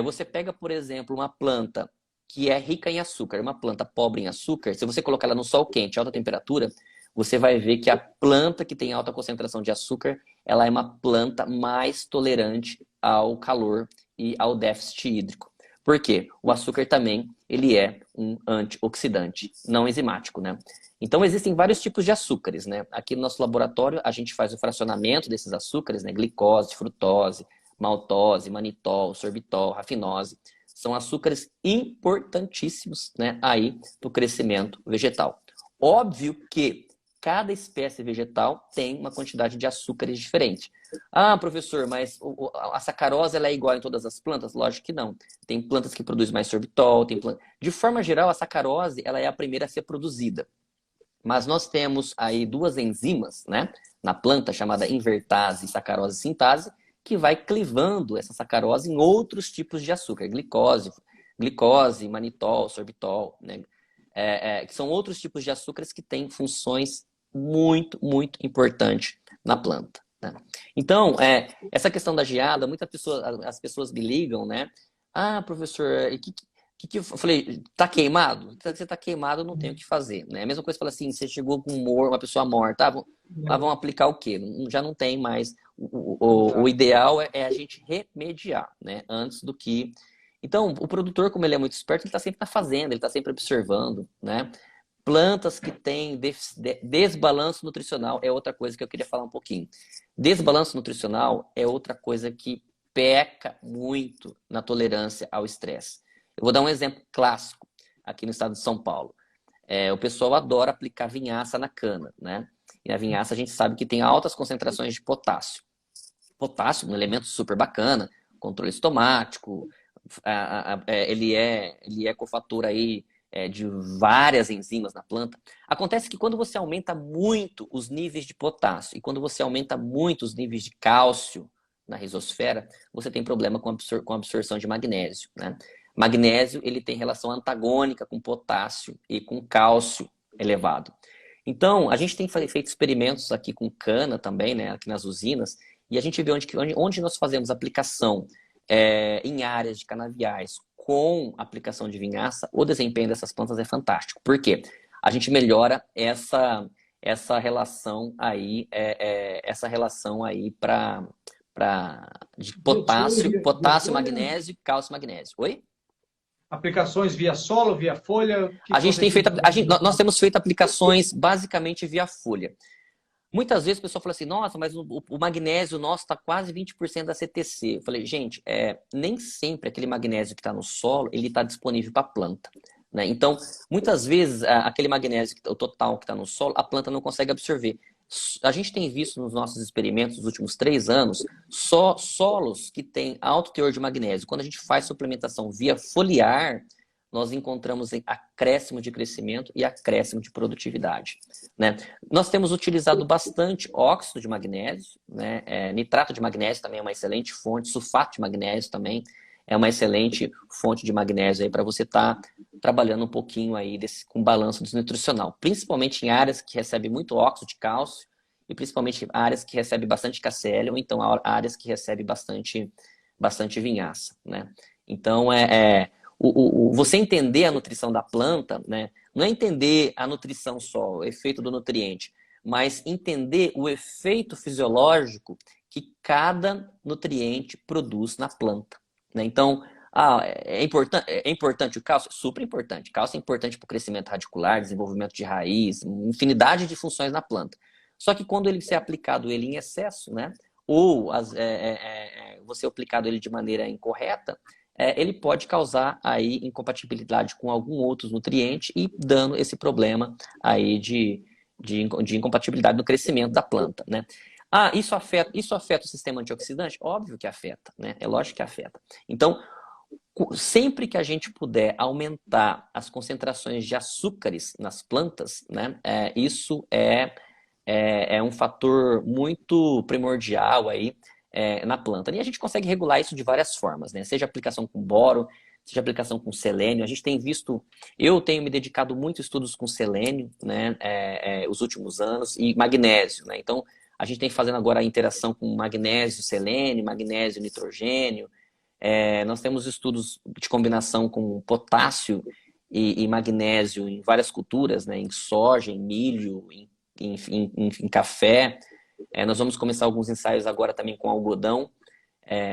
Você pega, por exemplo, uma planta que é rica em açúcar, uma planta pobre em açúcar, se você colocar ela no sol quente, alta temperatura, você vai ver que a planta que tem alta concentração de açúcar, ela é uma planta mais tolerante ao calor e ao déficit hídrico. Por quê? O açúcar também, ele é um antioxidante, não enzimático, né? Então, existem vários tipos de açúcares, né? Aqui no nosso laboratório, a gente faz o fracionamento desses açúcares, né? Glicose, frutose, maltose, manitol, sorbitol, rafinose. São açúcares importantíssimos, né? Aí, para o crescimento vegetal. Óbvio que cada espécie vegetal tem uma quantidade de açúcares diferente. Ah, professor, mas a sacarose ela é igual em todas as plantas? Lógico que não. Tem plantas que produzem mais sorbitol, De forma geral, a sacarose ela é a primeira a ser produzida. Mas nós temos aí 2 enzimas, né, na planta, chamada invertase e sacarose sintase, que vai clivando essa sacarose em outros tipos de açúcar, glicose, manitol, sorbitol, né, que são outros tipos de açúcares que têm funções muito, muito importantes na planta. Né? Então, essa questão da geada, as pessoas me ligam, né? Ah, professor, eu falei, tá queimado? Se você tá queimado, não tem o que fazer, né? A mesma coisa, fala assim, você chegou com uma pessoa morta, lá vão aplicar o quê? Já não tem mais. O ideal é a gente remediar, né? Antes do que... Então, o produtor, como ele é muito esperto, ele está sempre na fazenda, ele está sempre observando, né? Plantas que têm desbalanço nutricional é outra coisa que eu queria falar um pouquinho. Desbalanço nutricional é outra coisa que peca muito na tolerância ao estresse. Eu vou dar um exemplo clássico aqui no estado de São Paulo. O pessoal adora aplicar vinhaça na cana, né? E na vinhaça a gente sabe que tem altas concentrações de potássio. Potássio, um elemento super bacana, controle estomático, ele é cofator aí de várias enzimas na planta. Acontece que quando você aumenta muito os níveis de potássio e quando você aumenta muito os níveis de cálcio na rizosfera, você tem problema com a absorção de magnésio, né? Magnésio, ele tem relação antagônica com potássio e com cálcio elevado. Então, a gente tem feito experimentos aqui com cana também, né, aqui nas usinas, e a gente vê onde nós fazemos aplicação em áreas de canaviais com aplicação de vinhaça, o desempenho dessas plantas é fantástico. Por quê? A gente melhora essa relação aí, de potássio, magnésio, cálcio, magnésio. Oi? Aplicações via solo, via folha? Nós temos feito aplicações basicamente via folha. Muitas vezes o pessoal fala assim, nossa, mas o magnésio nosso está quase 20% da CTC. Eu falei, gente, nem sempre aquele magnésio que está no solo, ele está disponível para a planta. Né? Então, muitas vezes, aquele magnésio, o total que está no solo, a planta não consegue absorver. A gente tem visto nos nossos experimentos nos últimos 3 anos, só solos que têm alto teor de magnésio. Quando a gente faz suplementação via foliar, nós encontramos acréscimo de crescimento e acréscimo de produtividade. Né? Nós temos utilizado bastante óxido de magnésio, né? Nitrato de magnésio também é uma excelente fonte, sulfato de magnésio também é uma excelente fonte de magnésio para você estar trabalhando um pouquinho aí com balanço desnutricional, principalmente em áreas que recebem muito óxido de cálcio e principalmente áreas que recebem bastante KCl ou então áreas que recebem bastante vinhaça. Né? Então, você entender a nutrição da planta, né? Não é entender a nutrição só, o efeito do nutriente, mas entender o efeito fisiológico que cada nutriente produz na planta. Né? Então, é importante o cálcio? Super importante. Cálcio é importante para o crescimento radicular, desenvolvimento de raiz, infinidade de funções na planta. Só que quando ele ser aplicado em excesso, né? Ou você aplicado ele de maneira incorreta, ele pode causar aí incompatibilidade com algum outro nutriente e dando esse problema aí de incompatibilidade no crescimento da planta, né? Isso afeta o sistema antioxidante? Óbvio que afeta, né? É lógico que afeta. Então, sempre que a gente puder aumentar as concentrações de açúcares nas plantas, né? Isso é um fator muito primordial aí na planta. E a gente consegue regular isso de várias formas, né? Seja aplicação com boro, seja aplicação com selênio. A gente tem visto, eu tenho me dedicado muito a estudos com selênio, né? Os últimos anos, e magnésio, né? Então, a gente tem fazendo agora a interação com magnésio, selênio, magnésio, nitrogênio. Nós temos estudos de combinação com potássio e magnésio em várias culturas, né? Em soja, em milho, em café. Nós vamos começar alguns ensaios agora também com algodão,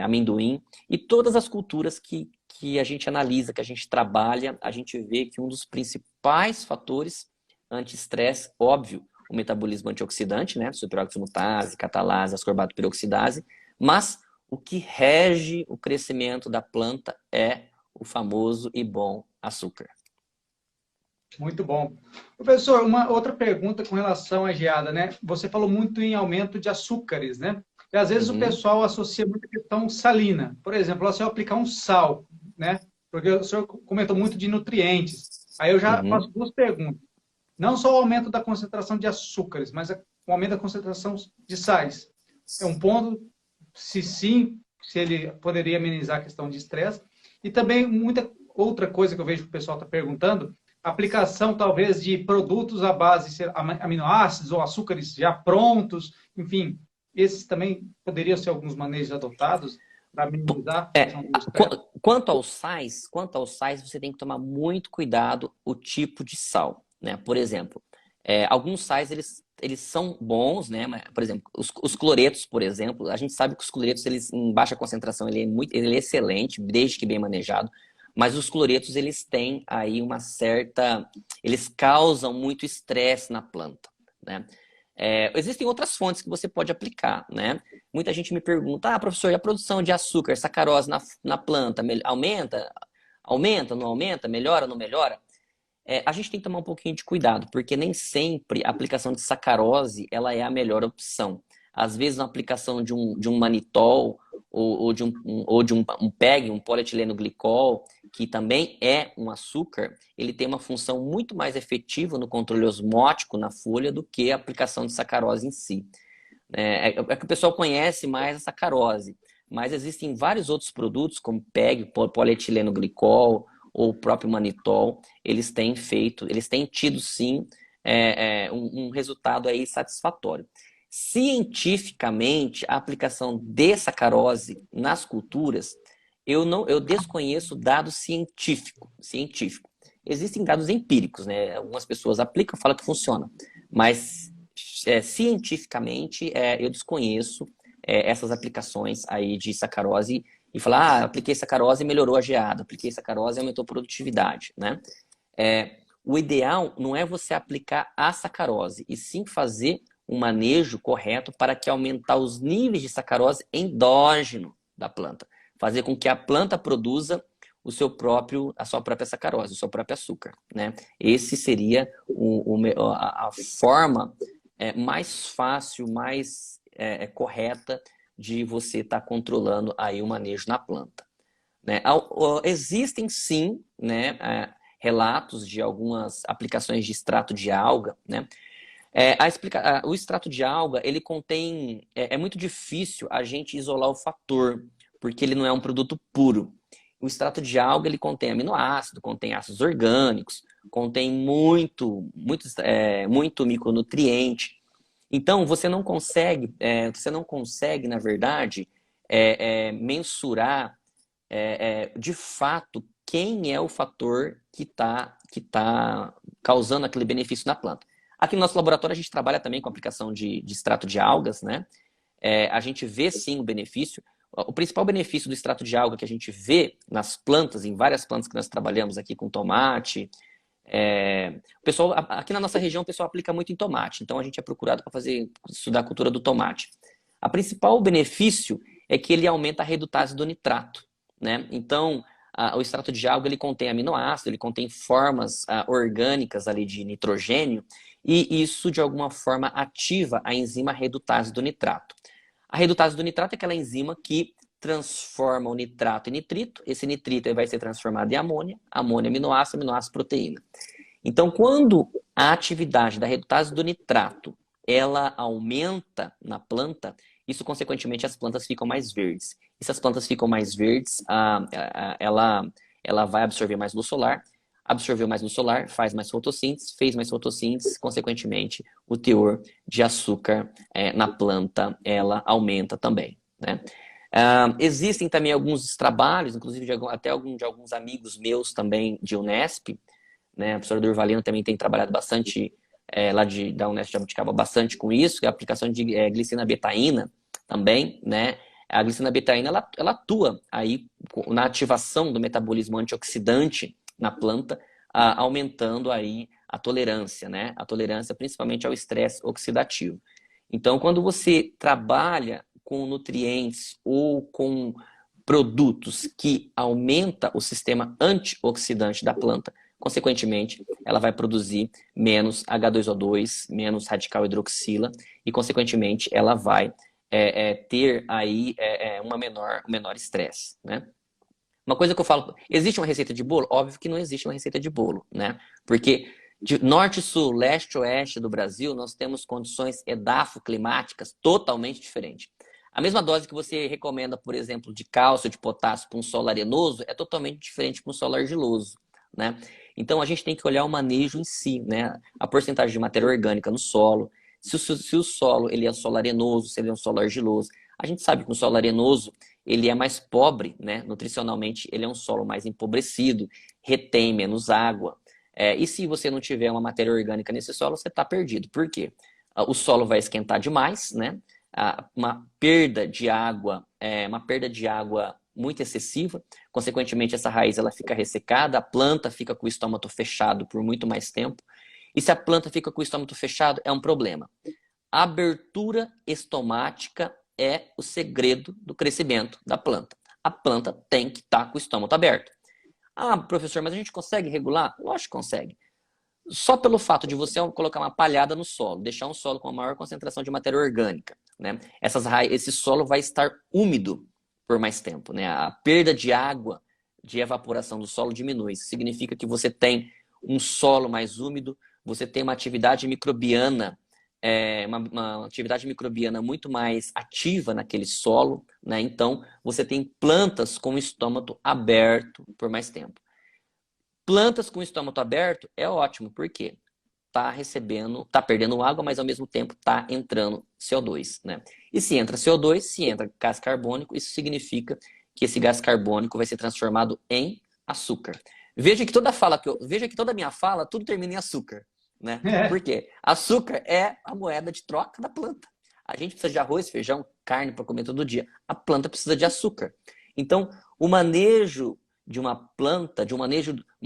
amendoim. E todas as culturas que a gente analisa, que a gente trabalha, a gente vê que um dos principais fatores anti-estresse, óbvio, o metabolismo antioxidante, né? Superoximutase, catalase, ascorbato peroxidase, mas o que rege o crescimento da planta é o famoso e bom açúcar. Muito bom. Professor, uma outra pergunta com relação à geada, né? Você falou muito em aumento de açúcares, né? E às vezes o pessoal associa muito a questão salina. Por exemplo, se eu aplicar um sal, né? Porque o senhor comentou muito de nutrientes. Aí eu já faço 2 perguntas. Não só o aumento da concentração de açúcares, mas o aumento da concentração de sais. É um ponto, se sim, se ele poderia amenizar a questão de estresse. E também muita outra coisa que eu vejo que o pessoal está perguntando, aplicação talvez de produtos à base de aminoácidos ou açúcares já prontos, enfim, esses também poderiam ser alguns manejos adotados para minimizar a questão do estresse. Quanto aos sais, você tem que tomar muito cuidado o tipo de sal. Né? Por exemplo, alguns sais eles são bons, né? Mas, por exemplo, os cloretos, por exemplo, a gente sabe que os cloretos em baixa concentração ele é excelente, desde que bem manejado. Mas os cloretos eles têm aí eles causam muito estresse na planta, né? Existem outras fontes que você pode aplicar, né? Muita gente me pergunta, professor, e a produção de açúcar, sacarose na planta aumenta? Aumenta, não aumenta? Melhora, não melhora? A gente tem que tomar um pouquinho de cuidado, porque nem sempre a aplicação de sacarose ela é a melhor opção. Às vezes, uma aplicação de um manitol ou de um PEG, um polietileno glicol, que também é um açúcar, ele tem uma função muito mais efetiva no controle osmótico na folha do que a aplicação de sacarose em si. É que o pessoal conhece mais a sacarose, mas existem vários outros produtos, como PEG, polietileno glicol, ou o próprio manitol, eles têm tido sim um resultado aí satisfatório. Cientificamente, a aplicação de sacarose nas culturas, eu desconheço dados científico. Existem dados empíricos, né? Algumas pessoas aplicam, falam que funciona, mas cientificamente eu desconheço essas aplicações aí de sacarose e falar, apliquei sacarose e melhorou a geada, apliquei sacarose e aumentou a produtividade, né? O ideal não é você aplicar a sacarose, e sim fazer um manejo correto para que aumentar os níveis de sacarose endógeno da planta. Fazer com que a planta produza a sua própria sacarose, o seu próprio açúcar, né? Esse seria a forma mais fácil, mais correta de você estar controlando aí o manejo na planta, né? Existem sim, né, relatos de algumas aplicações de extrato de alga, né? O extrato de alga, ele contém... É muito difícil a gente isolar o fator, porque ele não é um produto puro. O extrato de alga, ele contém aminoácido, contém ácidos orgânicos, contém muito micronutriente. Então, você não consegue, na verdade, mensurar de fato quem é o fator que tá causando aquele benefício na planta. Aqui no nosso laboratório a gente trabalha também com a aplicação de extrato de algas, né? A gente vê sim o benefício. O principal benefício do extrato de alga que a gente vê nas plantas, em várias plantas que nós trabalhamos aqui com tomate, o pessoal, aqui na nossa região o pessoal aplica muito em tomate, então a gente é procurado para estudar a cultura do tomate. O principal benefício é que ele aumenta a redutase do nitrato, né? Então, o extrato de alga ele contém aminoácido, ele contém formas orgânicas ali de nitrogênio, e isso de alguma forma ativa a enzima redutase do nitrato. A redutase do nitrato é aquela enzima que transforma o nitrato em nitrito, esse nitrito vai ser transformado em amônia, amônia aminoácido, aminoácido proteína. Então, quando a atividade da redutase do nitrato ela aumenta na planta, isso consequentemente as plantas ficam mais verdes. E se as plantas ficam mais verdes, ela vai absorver mais luz solar, absorveu mais luz solar, faz mais fotossíntese, consequentemente o teor de açúcar na planta ela aumenta também, né? Existem também alguns trabalhos, inclusive de alguns amigos meus também de Unesp, né? A professora Durvalina também tem trabalhado bastante lá da Unesp de Jabuticaba, bastante com isso, que é a aplicação de glicina betaína também, né? A glicina betaína ela atua aí na ativação do metabolismo antioxidante na planta, aumentando aí a tolerância, né? A tolerância principalmente ao estresse oxidativo. Então, quando você trabalha com nutrientes ou com produtos que aumenta o sistema antioxidante da planta, consequentemente, ela vai produzir menos H2O2, menos radical hidroxila e, consequentemente, ela vai ter aí um menor estresse, né? Uma coisa que eu falo, existe uma receita de bolo? Óbvio que não existe uma receita de bolo, né? Porque de norte, sul, leste, oeste do Brasil, nós temos condições edafoclimáticas totalmente diferentes. A mesma dose que você recomenda, por exemplo, de cálcio, de potássio para um solo arenoso, é totalmente diferente para um solo argiloso, né? Então, a gente tem que olhar o manejo em si, né? A porcentagem de matéria orgânica no solo, se o solo ele é um solo arenoso, se ele é um solo argiloso. A gente sabe que um solo arenoso ele é mais pobre, né? Nutricionalmente, ele é um solo mais empobrecido, retém menos água. E se você não tiver uma matéria orgânica nesse solo, você está perdido. Por quê? O solo vai esquentar demais, né? Uma perda de água muito excessiva. Consequentemente, essa raiz ela fica ressecada, a planta fica com o estômago fechado por muito mais tempo. E se a planta fica com o estômago fechado, é um problema. A abertura estomática é o segredo do crescimento da planta. A planta tem que estar com o estômago aberto. Professor, mas a gente consegue regular? Lógico que consegue. Só pelo fato de você colocar uma palhada no solo, deixar um solo com a maior concentração de matéria orgânica, né? Esse solo vai estar úmido por mais tempo, né? A perda de água de evaporação do solo diminui. Isso significa que você tem um solo mais úmido, você tem uma atividade microbiana, uma atividade microbiana muito mais ativa naquele solo, né? Então, você tem plantas com o estômago aberto por mais tempo. Plantas com o estômago aberto é ótimo, por quê? Tá perdendo água, mas ao mesmo tempo tá entrando CO2, né? E se entra CO2, se entra gás carbônico, isso significa que esse gás carbônico vai ser transformado em açúcar. Veja que toda a minha fala, tudo termina em açúcar, né? Por quê? Açúcar é a moeda de troca da planta. A gente precisa de arroz, feijão, carne para comer todo dia. A planta precisa de açúcar. Então, o manejo de uma planta, o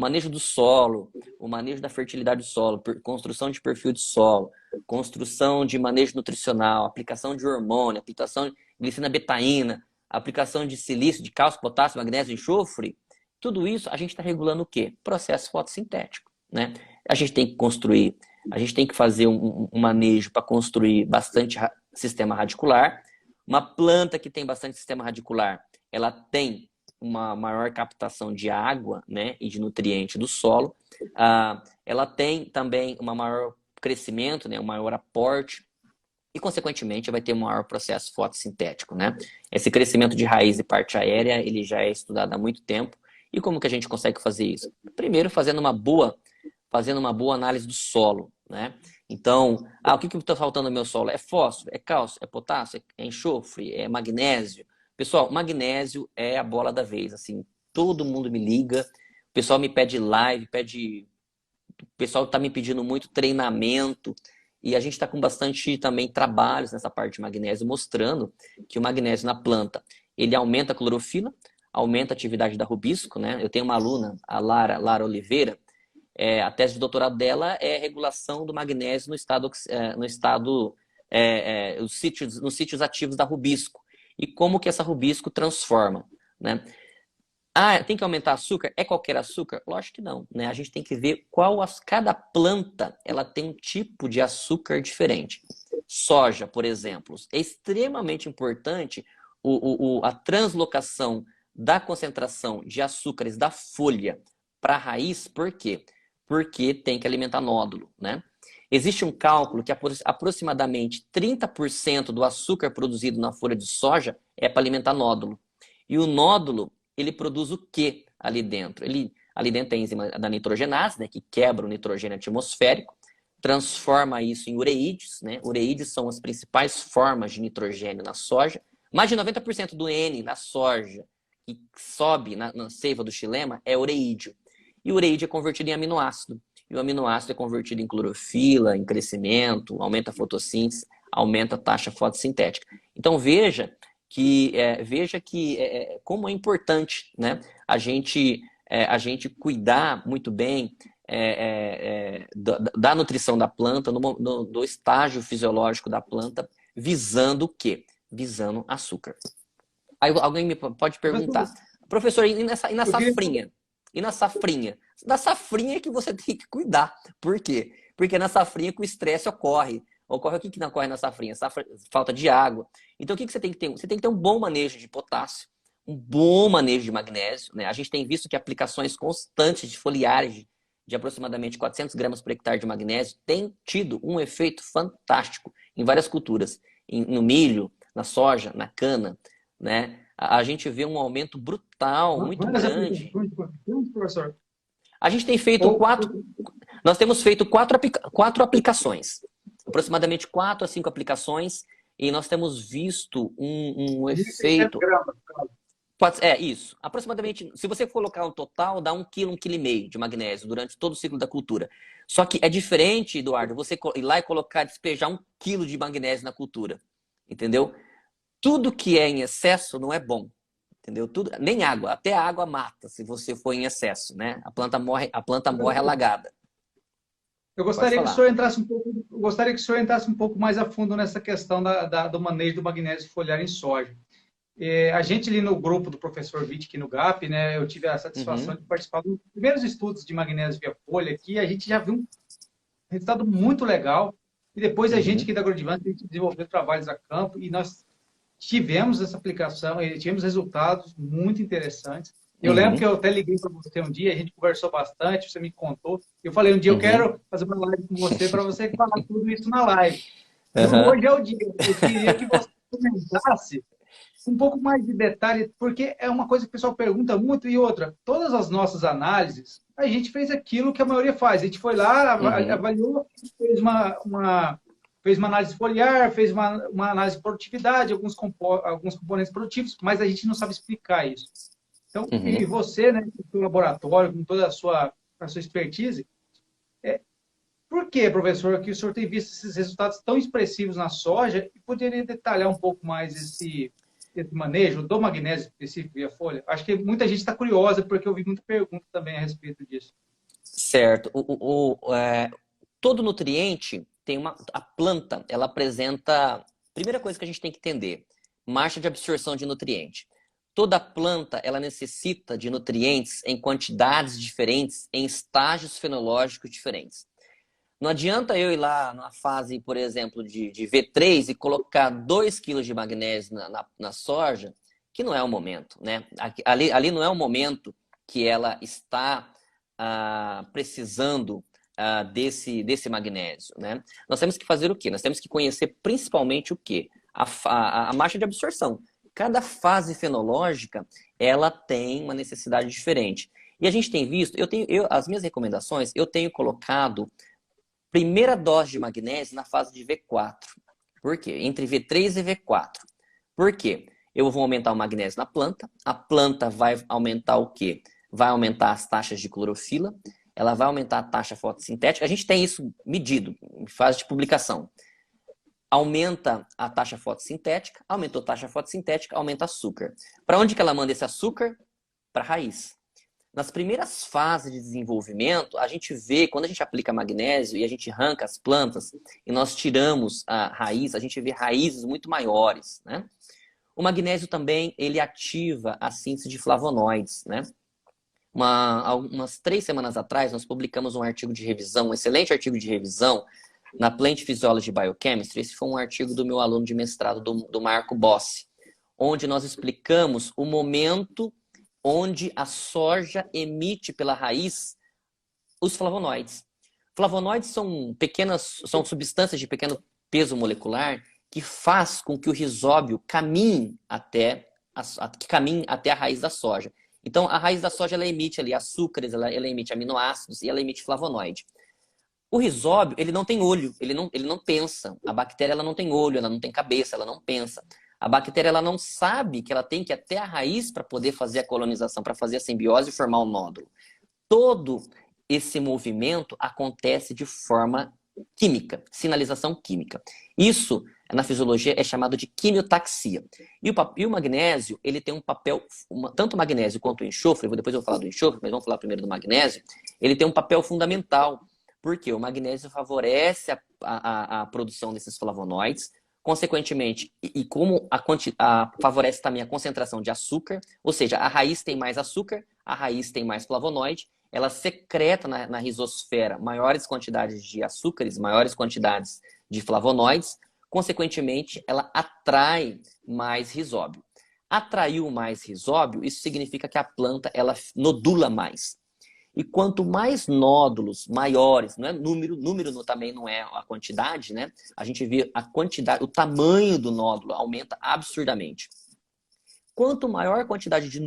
manejo do solo, o manejo da fertilidade do solo, construção de perfil de solo, construção de manejo nutricional, aplicação de hormônio, aplicação de glicina betaína, aplicação de silício, de cálcio, potássio, magnésio, enxofre, tudo isso a gente está regulando o quê? Processo fotossintético, né? A gente tem que construir, a gente tem que fazer um manejo para construir bastante sistema radicular. Uma planta que tem bastante sistema radicular, ela tem uma maior captação de água, né, e de nutriente do solo. Ela tem também um maior crescimento, né, um maior aporte e, consequentemente, vai ter um maior processo fotossintético, né? Esse crescimento de raiz e parte aérea, ele já é estudado há muito tempo. E como que a gente consegue fazer isso? Primeiro, fazendo uma boa análise do solo, né? Então, o que está faltando no meu solo? É fósforo, é cálcio, é potássio, é enxofre, é magnésio. Pessoal, magnésio é a bola da vez, assim, todo mundo me liga, o pessoal me pede live, o pessoal está me pedindo muito treinamento, e a gente está com bastante também trabalhos nessa parte de magnésio, mostrando que o magnésio na planta, ele aumenta a clorofila, aumenta a atividade da rubisco, né? Eu tenho uma aluna, a Lara Oliveira, a tese de doutorado dela é regulação do magnésio nos sítios ativos da rubisco. E como que essa rubisco transforma, né? Tem que aumentar açúcar? É qualquer açúcar? Lógico que não, né? A gente tem que ver cada planta, ela tem um tipo de açúcar diferente. Soja, por exemplo, é extremamente importante a translocação da concentração de açúcares da folha para a raiz, por quê? Porque tem que alimentar nódulo, né? Existe um cálculo que aproximadamente 30% do açúcar produzido na folha de soja é para alimentar nódulo. E o nódulo, ele produz o que ali dentro? Ali dentro tem a enzima da nitrogenase, né, que quebra o nitrogênio atmosférico, transforma isso em ureídeos, né? Ureídeos são as principais formas de nitrogênio na soja. Mais de 90% do N na soja que sobe na seiva do xilema é ureídeo. E o ureídeo é convertido em aminoácido. E o aminoácido é convertido em clorofila, em crescimento, aumenta a fotossíntese, aumenta a taxa fotossintética. Então veja que como é importante, né, a gente cuidar muito bem da nutrição da planta, do estágio fisiológico da planta, visando o quê? Visando açúcar. Aí alguém pode perguntar, professor, e na safrinha? E na safrinha? Na safrinha é que você tem que cuidar. Por quê? Porque na safrinha que o estresse ocorre. Ocorre o que não ocorre na safrinha? Falta de água. Então o que você tem que ter? Você tem que ter um bom manejo de potássio, um bom manejo de magnésio, né? A gente tem visto que aplicações constantes de foliagem de aproximadamente 400 gramas por hectare de magnésio tem tido um efeito fantástico em várias culturas. No milho, na soja, na cana, né? A gente vê um aumento brutal, muito grande. Professor? A gente tem feito nós temos feito quatro aplicações, aproximadamente 4 a 5 aplicações, e nós temos visto um efeito. Isso. Aproximadamente, se você colocar um total, dá 1 kg, 1,5 kg de magnésio durante todo o ciclo da cultura. Só que é diferente, Eduardo, você ir lá e despejar 1 kg de magnésio na cultura. Entendeu? Tudo que é em excesso não é bom. Entendeu? Nem água, até a água mata se você for em excesso, né? A planta morre alagada. Eu gostaria que o senhor entrasse um pouco mais a fundo nessa questão do manejo do magnésio foliar em soja. A gente ali no grupo do professor Witt aqui no GAP, né, eu tive a satisfação de participar dos primeiros estudos de magnésio via folha aqui, a gente já viu um resultado muito legal, e depois a gente aqui da Agrodivance desenvolveu trabalhos a campo, e nós tivemos essa aplicação, e tivemos resultados muito interessantes. Eu lembro que Uhum. eu até liguei para você um dia, a gente conversou bastante, você me contou. Eu falei, um dia eu Uhum. quero fazer uma live com você para você falar tudo isso na live. E Aham. hoje é o dia. Eu queria que você comentasse um pouco mais de detalhe, porque é uma coisa que o pessoal pergunta muito. E outra, todas as nossas análises, a gente fez aquilo que a maioria faz. A gente foi lá, Uhum. avaliou, fez fez uma análise foliar, fez uma análise de produtividade, alguns componentes produtivos, mas a gente não sabe explicar isso. Então, e Uhum. você, né, com o seu laboratório, com toda a sua expertise, por que, professor, que o senhor tem visto esses resultados tão expressivos na soja e poderia detalhar um pouco mais esse manejo do magnésio específico via folha? Acho que muita gente está curiosa, porque eu vi muita pergunta também a respeito disso. Certo. Todo nutriente tem uma. A planta, ela apresenta. Primeira coisa que a gente tem que entender: marcha de absorção de nutriente. Toda planta, ela necessita de nutrientes em quantidades diferentes, em estágios fenológicos diferentes. Não adianta eu ir lá na fase, por exemplo, de V3 e colocar 2 quilos de magnésio na soja, que não é o momento, né? Ali não é o momento que ela está precisando desse magnésio, né? Nós temos que fazer o quê? Nós temos que conhecer principalmente o quê? A marcha de absorção. Cada fase fenológica, ela tem uma necessidade diferente. E a gente tem visto, as minhas recomendações, eu tenho colocado primeira dose de magnésio na fase de V4. Por quê? Entre V3 e V4. Por quê? Eu vou aumentar o magnésio na planta. A planta vai aumentar o quê? Vai aumentar as taxas de clorofila. Ela vai aumentar a taxa fotossintética. A gente tem isso medido em fase de publicação. Aumenta a taxa fotossintética. Aumentou a taxa fotossintética, aumenta açúcar. Para onde que ela manda esse açúcar? Para a raiz. Nas primeiras fases de desenvolvimento, a gente vê, quando a gente aplica magnésio e a gente arranca as plantas e nós tiramos a raiz, a gente vê raízes muito maiores, né? O magnésio também, ele ativa a síntese de flavonoides, né? Umas 3 semanas atrás, nós publicamos um artigo de revisão, um excelente artigo de revisão, na Plant Physiology Biochemistry. Esse foi um artigo do meu aluno de mestrado, do Marco Bossi, onde nós explicamos o momento onde a soja emite pela raiz os flavonoides. Flavonoides são substâncias de pequeno peso molecular que faz com que o rizóbio caminhe até a raiz da soja. Então, a raiz da soja ela emite ali açúcares, ela emite aminoácidos e ela emite flavonoide. O rizóbio, ele não tem olho, ele não pensa. A bactéria ela não tem olho, ela não tem cabeça, ela não pensa. A bactéria ela não sabe que ela tem que ir até a raiz para poder fazer a colonização, para fazer a simbiose e formar um nódulo. Todo esse movimento acontece de forma química, sinalização química. Isso, na fisiologia, é chamado de quimiotaxia. E o magnésio, ele tem um papel, tanto o magnésio quanto o enxofre, depois eu vou falar do enxofre, mas vamos falar primeiro do magnésio, ele tem um papel fundamental, porque o magnésio favorece a produção desses flavonoides, consequentemente, e como favorece também a concentração de açúcar, ou seja, a raiz tem mais açúcar, a raiz tem mais flavonoide, ela secreta na rizosfera maiores quantidades de açúcares, maiores quantidades de flavonoides, consequentemente, ela atrai mais rizóbio. Atraiu mais rizóbio, isso significa que a planta ela nodula mais. E quanto mais nódulos maiores, não é número também não é a quantidade, né? A gente vê a quantidade, o tamanho do nódulo aumenta absurdamente. Quanto maior a quantidade de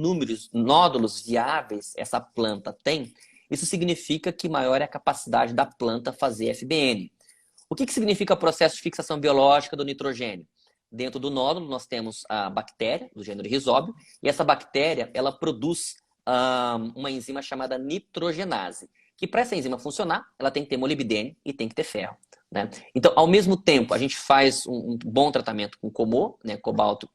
nódulos viáveis essa planta tem, isso significa que maior é a capacidade da planta fazer FBN. O que significa o processo de fixação biológica do nitrogênio? Dentro do nódulo, nós temos a bactéria, do gênero Rhizóbio, e essa bactéria ela produz uma enzima chamada nitrogenase, que para essa enzima funcionar, ela tem que ter molibdênio e tem que ter ferro. Né? Então, ao mesmo tempo, a gente faz um bom tratamento com COMO, né, cobalto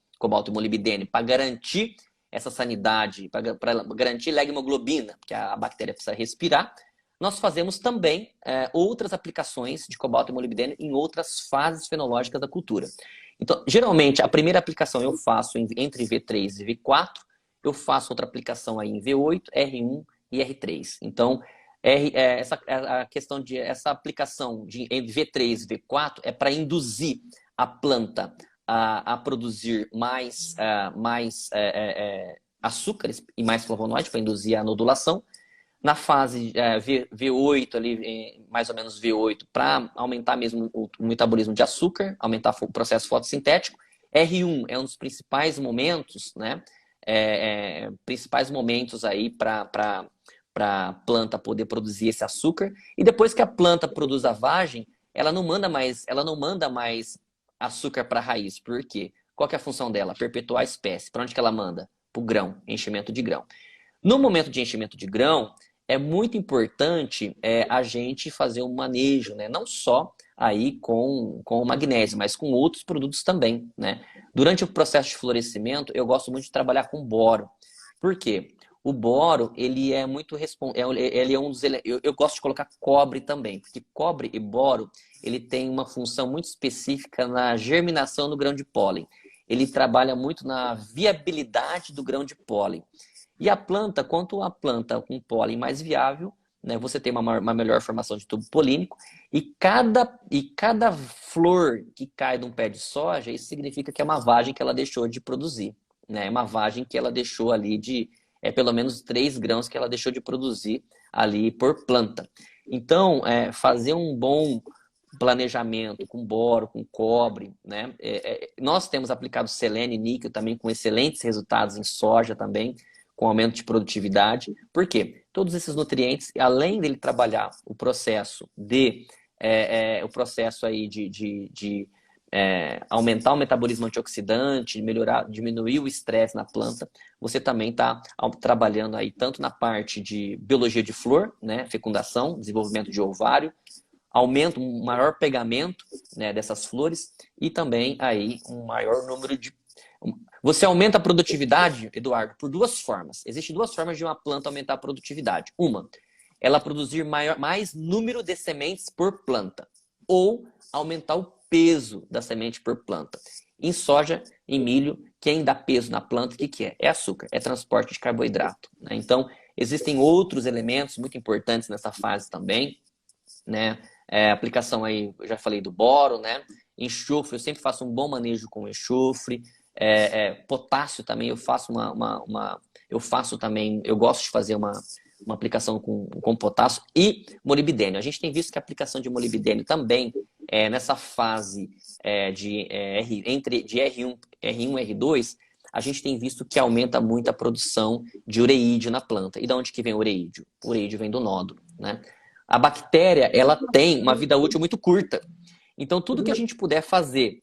e molibdênio, para garantir essa sanidade, para garantir a hemoglobina, que a bactéria precisa respirar. Nós fazemos também outras aplicações de cobalto e molibdênio em outras fases fenológicas da cultura. Então, geralmente, a primeira aplicação eu faço entre V3 e V4, eu faço outra aplicação aí em V8, R1 e R3. Então, a questão de essa aplicação de V3 e V4 é para induzir a planta a produzir mais açúcares e mais flavonoides para induzir a nodulação. Na fase V8, ali, mais ou menos V8, para aumentar mesmo o metabolismo de açúcar, aumentar o processo fotossintético. R1 é um dos principais momentos, né? Principais momentos aí para a planta poder produzir esse açúcar. E depois que a planta produz a vagem, ela não manda mais açúcar para a raiz. Por quê? Qual que é a função dela? Perpetuar a espécie. Para onde que ela manda? Para o grão, enchimento de grão. No momento de enchimento de grão, é muito importante a gente fazer um manejo, né? Não só aí com o magnésio, mas com outros produtos também, né? Durante o processo de florescimento, eu gosto muito de trabalhar com boro. Por quê? O boro, ele é muito ele é um dos eu gosto de colocar cobre também, porque cobre e boro, ele tem uma função muito específica na germinação do grão de pólen. Ele trabalha muito na viabilidade do grão de pólen. E a planta, quanto a planta com pólen mais viável, né, você tem uma melhor formação de tubo polínico, e cada flor que cai de um pé de soja, isso significa que é uma vagem que ela deixou de produzir, né? É uma vagem que ela deixou ali pelo menos 3 grãos que ela deixou de produzir ali por planta. Então, fazer um bom planejamento com boro, com cobre, né? Nós temos aplicado selênio e níquel também com excelentes resultados em soja também, com aumento de produtividade. Por quê? Todos esses nutrientes, além dele trabalhar o processo aí de aumentar o metabolismo antioxidante, diminuir o estresse na planta, você também está trabalhando aí tanto na parte de biologia de flor, né, fecundação, desenvolvimento de ovário, aumenta um maior pegamento, né, dessas flores e também aí um maior número de... Você aumenta a produtividade, Eduardo, por 2 formas. Existem 2 formas de uma planta aumentar a produtividade. Uma, ela produzir mais número de sementes por planta. Ou aumentar o peso da semente por planta. Em soja, em milho, quem dá peso na planta, o que é? É açúcar, é transporte de carboidrato, né? Então, existem outros elementos muito importantes nessa fase também, né? Aplicação aí, eu já falei do boro, né? Enxofre, eu sempre faço um bom manejo com enxofre. Potássio também, eu gosto de fazer uma aplicação com potássio e molibdênio. A gente tem visto que a aplicação de molibdênio também, nessa fase de R1 e R2, a gente tem visto que aumenta muito a produção de ureídio na planta. E de onde que vem o ureídio? O ureídio vem do nódulo, né? A bactéria, ela tem uma vida útil muito curta. Então, tudo que a gente puder fazer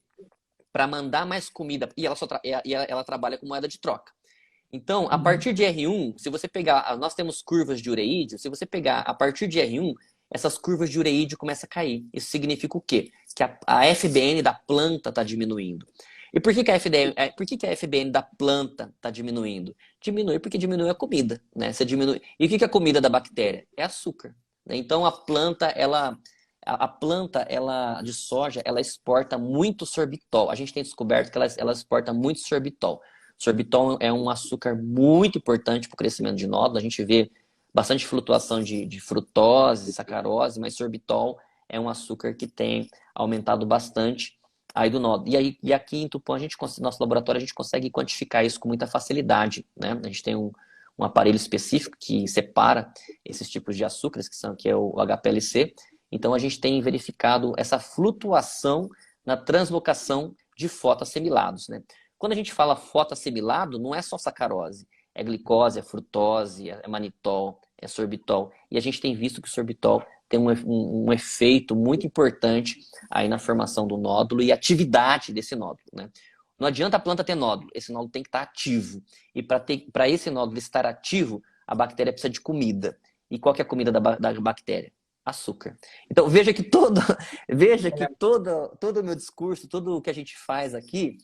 para mandar mais comida, e ela trabalha com moeda de troca. Então, a partir de R1, se você pegar, nós temos curvas de ureídio, se você pegar a partir de R1, essas curvas de ureídio começam a cair. Isso significa o quê? Que a FBN da planta está diminuindo. E por que a FBN da planta está diminuindo? Diminui porque diminui a comida, né? Você diminui. E o que é a comida da bactéria? É açúcar. Né? Então, a planta de soja, ela exporta muito sorbitol. A gente tem descoberto que ela exporta muito sorbitol. Sorbitol é um açúcar muito importante para o crescimento de nódulo. A gente vê bastante flutuação de frutose, sacarose, mas sorbitol é um açúcar que tem aumentado bastante aí do nódulo. E aqui em Tupã, nosso laboratório, a gente consegue quantificar isso com muita facilidade, né? A gente tem um aparelho específico que separa esses tipos de açúcares, que é o HPLC. Então, a gente tem verificado essa flutuação na translocação de fotoassimilados, né? Quando a gente fala fotoassimilado, não é só sacarose. É glicose, é frutose, é manitol, é sorbitol. E a gente tem visto que o sorbitol tem um efeito muito importante aí na formação do nódulo e atividade desse nódulo, né? Não adianta a planta ter nódulo, esse nódulo tem que estar ativo. E para esse nódulo estar ativo, a bactéria precisa de comida. E qual que é a comida da bactéria? Açúcar. Então veja que todo o meu discurso, tudo o que a gente faz aqui,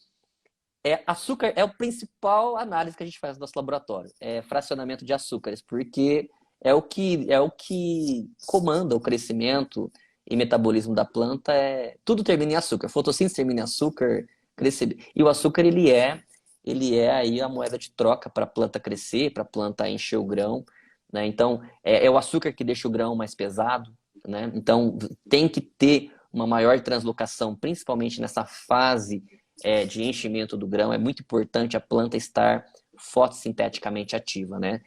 açúcar é a principal análise que a gente faz no nosso laboratório. É fracionamento de açúcares, porque é o que comanda o crescimento e metabolismo da planta. Tudo termina em açúcar. Fotossíntese termina em açúcar, e o açúcar ele é aí a moeda de troca para a planta crescer, para a planta encher o grão, né? Então é o açúcar que deixa o grão mais pesado, né? Então tem que ter uma maior translocação, principalmente nessa fase de enchimento do grão. É muito importante a planta estar fotossinteticamente ativa, né?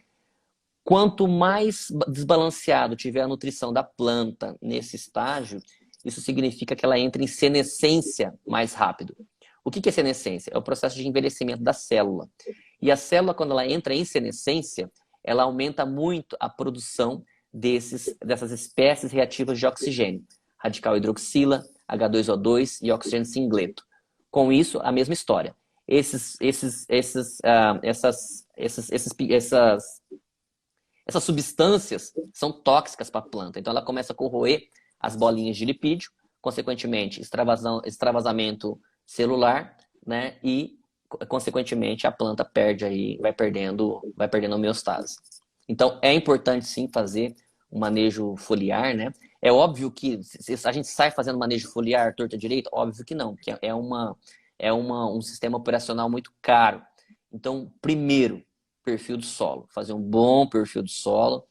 Quanto mais desbalanceado tiver a nutrição da planta nesse estágio, isso significa que ela entra em senescência mais rápido. O que é senescência? É o processo de envelhecimento da célula. E a célula, quando ela entra em senescência, ela aumenta muito a produção dessas espécies reativas de oxigênio. Radical hidroxila, H2O2 e oxigênio singleto. Com isso, a mesma história. Essas substâncias são tóxicas para a planta. Então, ela começa a corroer as bolinhas de lipídio, consequentemente, extravasamento celular, né? E, consequentemente, a planta perde aí, vai perdendo homeostase. Então, é importante, sim, fazer um manejo foliar, né? É óbvio que se a gente sai fazendo manejo foliar torta direita, óbvio que não, que um sistema operacional muito caro. Então, primeiro, perfil do solo, fazer um bom perfil do solo.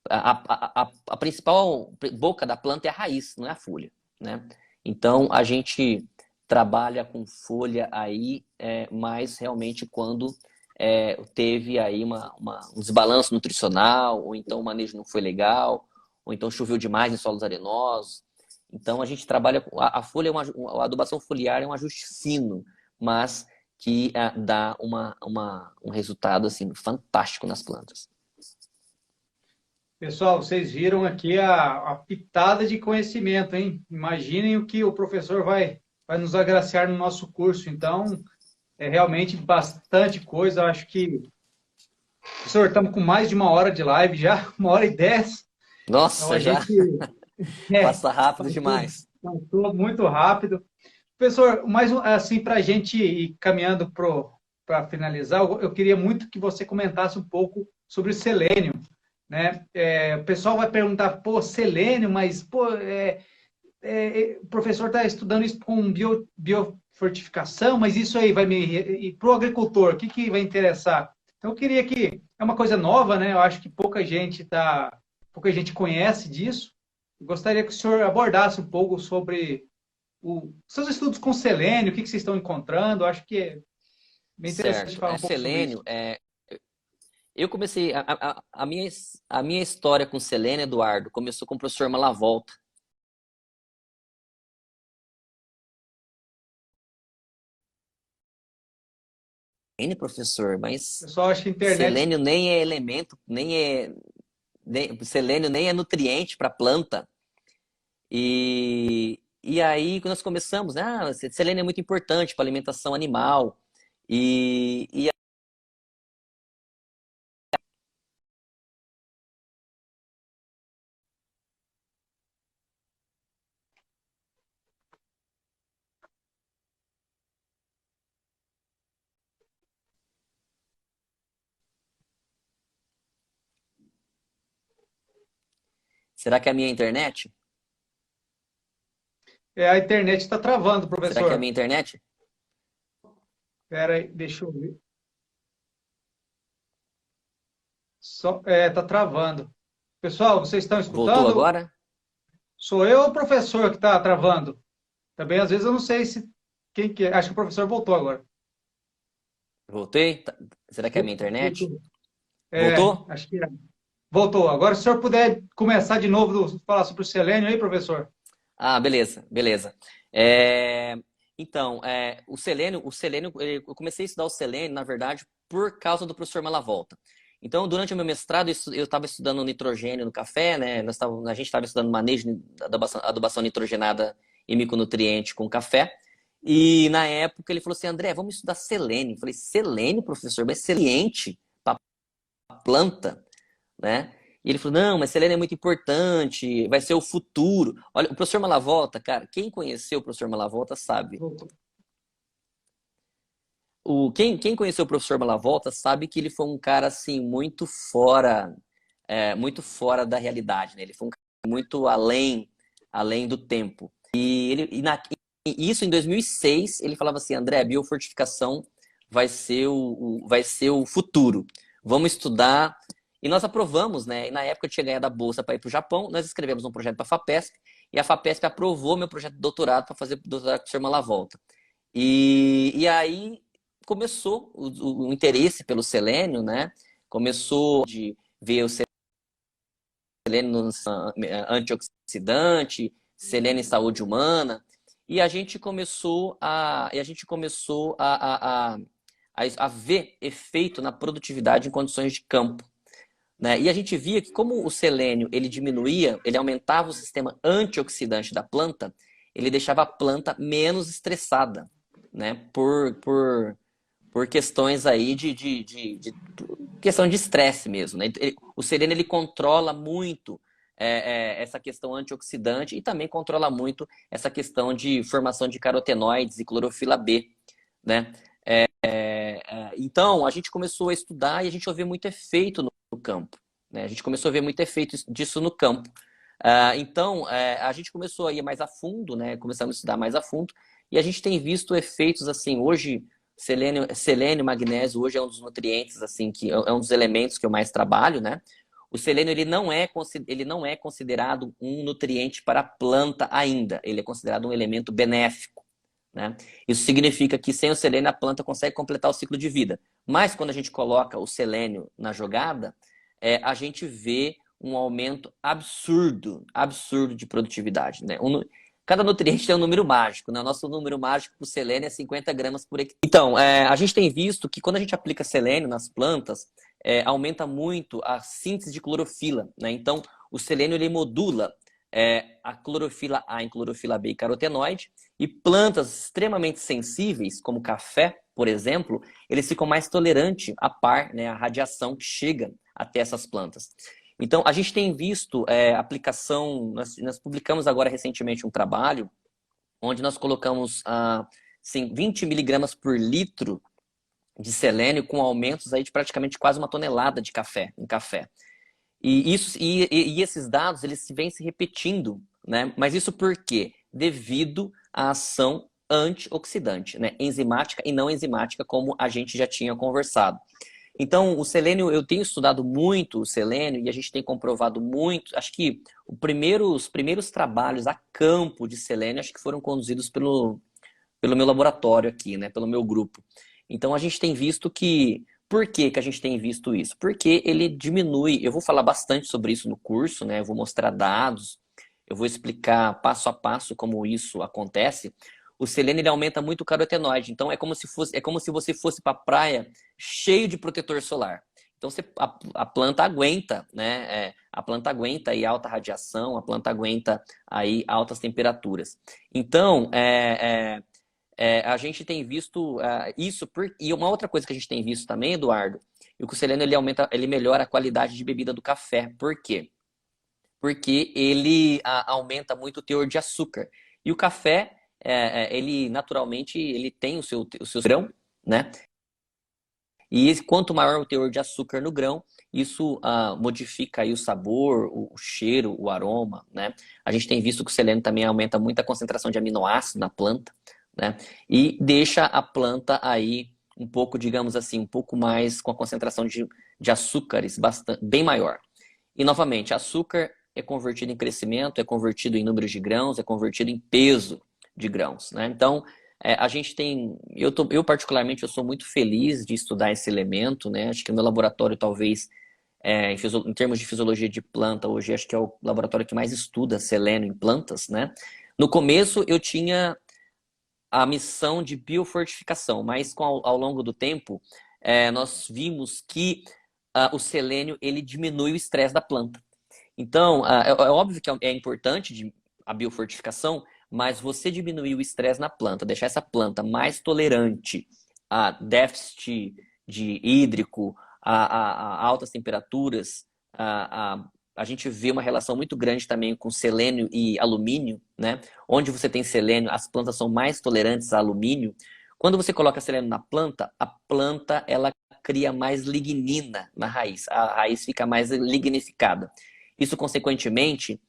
A principal boca da planta é a raiz, não é a folha, né? Então, a gente trabalha com folha aí, mas realmente quando teve aí um desbalanço nutricional, ou então o manejo não foi legal, ou então choveu demais em solos arenosos. Então, a gente trabalha com a folha, a adubação foliar é um ajuste fino, mas que dá um resultado assim, fantástico nas plantas. Pessoal, vocês viram aqui a pitada de conhecimento, hein? Imaginem o que o professor vai nos agraciar no nosso curso. Então, é realmente bastante coisa. Eu acho que, professor, estamos com mais de 1 hora de live já, 1 hora e 10. Então, Nossa, a já gente passa rápido passou, demais. passou muito rápido. Professor, mais assim, para a gente ir caminhando para finalizar, eu queria muito que você comentasse um pouco sobre o selênio, né? O pessoal vai perguntar, pô, selênio, mas pô, o professor está estudando isso com biofortificação, mas isso aí vai e para o agricultor, o que vai interessar? Então, eu queria que é uma coisa nova, né? Eu acho que pouca gente conhece disso. Eu gostaria que o senhor abordasse um pouco sobre seus estudos com selênio, o que vocês estão encontrando. Eu acho que é bem interessante Certo. falar um pouco sobre isso. Selênio, eu comecei, a minha história com selênio, Eduardo, começou com o professor Malavolta. Professor, mas Pessoal, acho que a internet. selênio nem é elemento, selênio nem é nutriente para planta. E aí, quando nós começamos, né? Selênio é muito importante para alimentação animal. E será que é a minha internet? A internet está travando, Será que é a professor. minha internet? Espera aí, deixa eu ver. Tá travando. Pessoal, vocês estão Voltou escutando? agora? Sou eu ou o professor que está travando? Também, às vezes, eu não sei se quem que é. Acho que o professor voltou agora. Voltei? Será que é a minha internet? Voltou. Voltou? Acho que é. Voltou. Agora, se o senhor puder começar de novo, falar sobre o selênio aí, professor. Ah, beleza, beleza. Então, eu comecei a estudar o selênio, na verdade, por causa do professor Malavolta. Então, durante o meu mestrado, eu estava estudando nitrogênio no café, né? A gente estava estudando manejo da adubação nitrogenada e micronutriente com café. E na época ele falou assim, André, vamos estudar selênio. Eu falei, selênio, professor, mas saliente para planta, né? E ele falou, não, mas selênio é muito importante, vai ser o futuro. Olha, o professor Malavolta, cara, quem conheceu o professor Malavolta sabe. Voltou. Quem conheceu o professor Malavolta sabe que ele foi um cara, assim, muito fora da realidade, né? Ele foi um cara muito além do tempo. E isso em 2006, ele falava assim, André, biofortificação vai ser o futuro. Vamos estudar. E nós aprovamos, né? E na época eu tinha ganhado a bolsa para ir para o Japão, nós escrevemos um projeto para a FAPESP, e a FAPESP aprovou meu projeto de doutorado para fazer doutorado com o professor Malavolta. E aí começou o interesse pelo selênio, né? Começou de ver o selênio antioxidante, selênio em saúde humana, e a gente começou a ver efeito na produtividade em condições de campo, né? E a gente via que como o selênio ele diminuía, ele aumentava o sistema antioxidante da planta, ele deixava a planta menos estressada, né? Por questões aí de questão de estresse mesmo, né? O selênio ele controla muito essa questão antioxidante e também controla muito essa questão de formação de carotenoides e clorofila B, né? Então, a gente começou a estudar e a gente ouviu muito efeito no campo, né? A gente começou a ver muito efeito disso no campo. Então, a gente começou a ir mais a fundo, né? Começamos a estudar mais a fundo e a gente tem visto efeitos assim, hoje, selênio, magnésio, hoje é um dos nutrientes, assim, que é um dos elementos que eu mais trabalho, né? O selênio, ele não é considerado um nutriente para a planta ainda, ele é considerado um elemento benéfico, né? Isso significa que sem o selênio a planta consegue completar o ciclo de vida. Mas quando a gente coloca o selênio na jogada, a gente vê um aumento absurdo de produtividade, né? Cada nutriente tem um número mágico, né? O nosso número mágico para o selênio é 50 gramas por hectare. Então, a gente tem visto que quando a gente aplica selênio nas plantas, aumenta muito a síntese de clorofila, né? Então, o selênio ele modula a clorofila A em clorofila B e carotenoide, e plantas extremamente sensíveis, como café, por exemplo, eles ficam mais tolerantes à par, né, à radiação que chega até essas plantas. Então, a gente tem visto aplicação, nós publicamos agora recentemente um trabalho onde nós colocamos 20 miligramas por litro de selênio com aumentos aí de praticamente quase 1 tonelada de café, em café. E esses dados, eles vêm se repetindo, né? Mas isso por quê? Devido à ação antioxidante, né? Enzimática e não enzimática, como a gente já tinha conversado. Então, o selênio, eu tenho estudado muito o selênio e a gente tem comprovado muito, acho que os primeiros trabalhos a campo de selênio, acho que foram conduzidos pelo meu laboratório aqui, né? Pelo meu grupo. Então, a gente tem visto que... Por que a gente tem visto isso? Porque ele diminui, eu vou falar bastante sobre isso no curso, né? Eu vou mostrar dados, eu vou explicar passo a passo como isso acontece. O selênio ele aumenta muito o carotenoide, então é como se você fosse para a praia cheio de protetor solar. Então a planta aguenta, né? A planta aguenta aí alta radiação, a planta aguenta aí altas temperaturas. Então, a gente tem visto isso, e uma outra coisa que a gente tem visto também, Eduardo, é que o selênio ele melhora a qualidade de bebida do café. Por quê? Porque ele aumenta muito o teor de açúcar. E o café, ele naturalmente ele tem o seu grão, né? E quanto maior o teor de açúcar no grão, isso modifica aí o sabor, o cheiro, o aroma, né? A gente tem visto que o selênio também aumenta muito a concentração de aminoácidos na planta, né? E deixa a planta aí um pouco, digamos assim, um pouco mais com a concentração de açúcares bem maior. E novamente, açúcar é convertido em crescimento, é convertido em números de grãos, é convertido em peso de grãos, né? Então, a gente tem... Eu particularmente, eu sou muito feliz de estudar esse elemento, né? Acho que o meu laboratório, talvez, em termos de fisiologia de planta, hoje acho que é o laboratório que mais estuda selênio em plantas, né? No começo, eu tinha a missão de biofortificação, mas ao longo do tempo, nós vimos que o selênio ele diminui o estresse da planta. Então, é óbvio que é importante a biofortificação, mas você diminuir o estresse na planta, deixar essa planta mais tolerante a déficit hídrico, a altas temperaturas, a gente vê uma relação muito grande também com selênio e alumínio, né? Onde você tem selênio, as plantas são mais tolerantes a alumínio. Quando você coloca selênio na planta, a planta ela cria mais lignina na raiz. A raiz fica mais lignificada. Isso, consequentemente,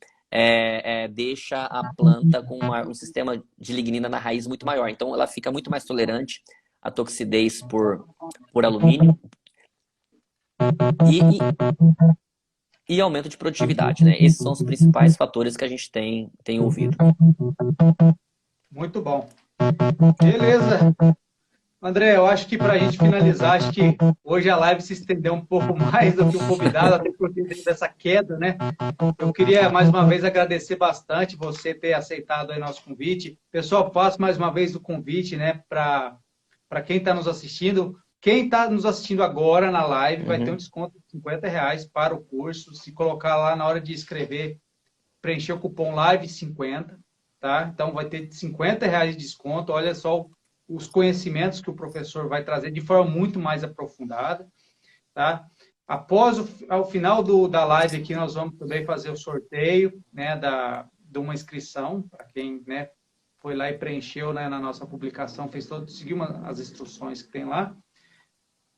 deixa a planta com um sistema de lignina na raiz muito maior. Então, ela fica muito mais tolerante à toxidez por alumínio e aumento de produtividade, né? Esses são os principais fatores que a gente tem ouvido. Muito bom. Beleza. André, eu acho que para a gente finalizar, acho que hoje a live se estendeu um pouco mais do que o convidado, até porque teve essa queda, né? Eu queria mais uma vez agradecer bastante você ter aceitado aí nosso convite. Pessoal, faço mais uma vez o convite, né, para quem está nos assistindo. Quem está nos assistindo agora na live vai ter um Uhum. desconto de R$ 50 para o curso. Se colocar lá na hora de escrever, preencher o cupom LIVE50, tá? Então vai ter R$ 50 de desconto. Olha só os conhecimentos que o professor vai trazer de forma muito mais aprofundada, tá? Após ao final da live aqui, nós vamos também fazer o sorteio, né, de uma inscrição, para quem, né, foi lá e preencheu, né, na nossa publicação, fez todo, seguiu as instruções que tem lá.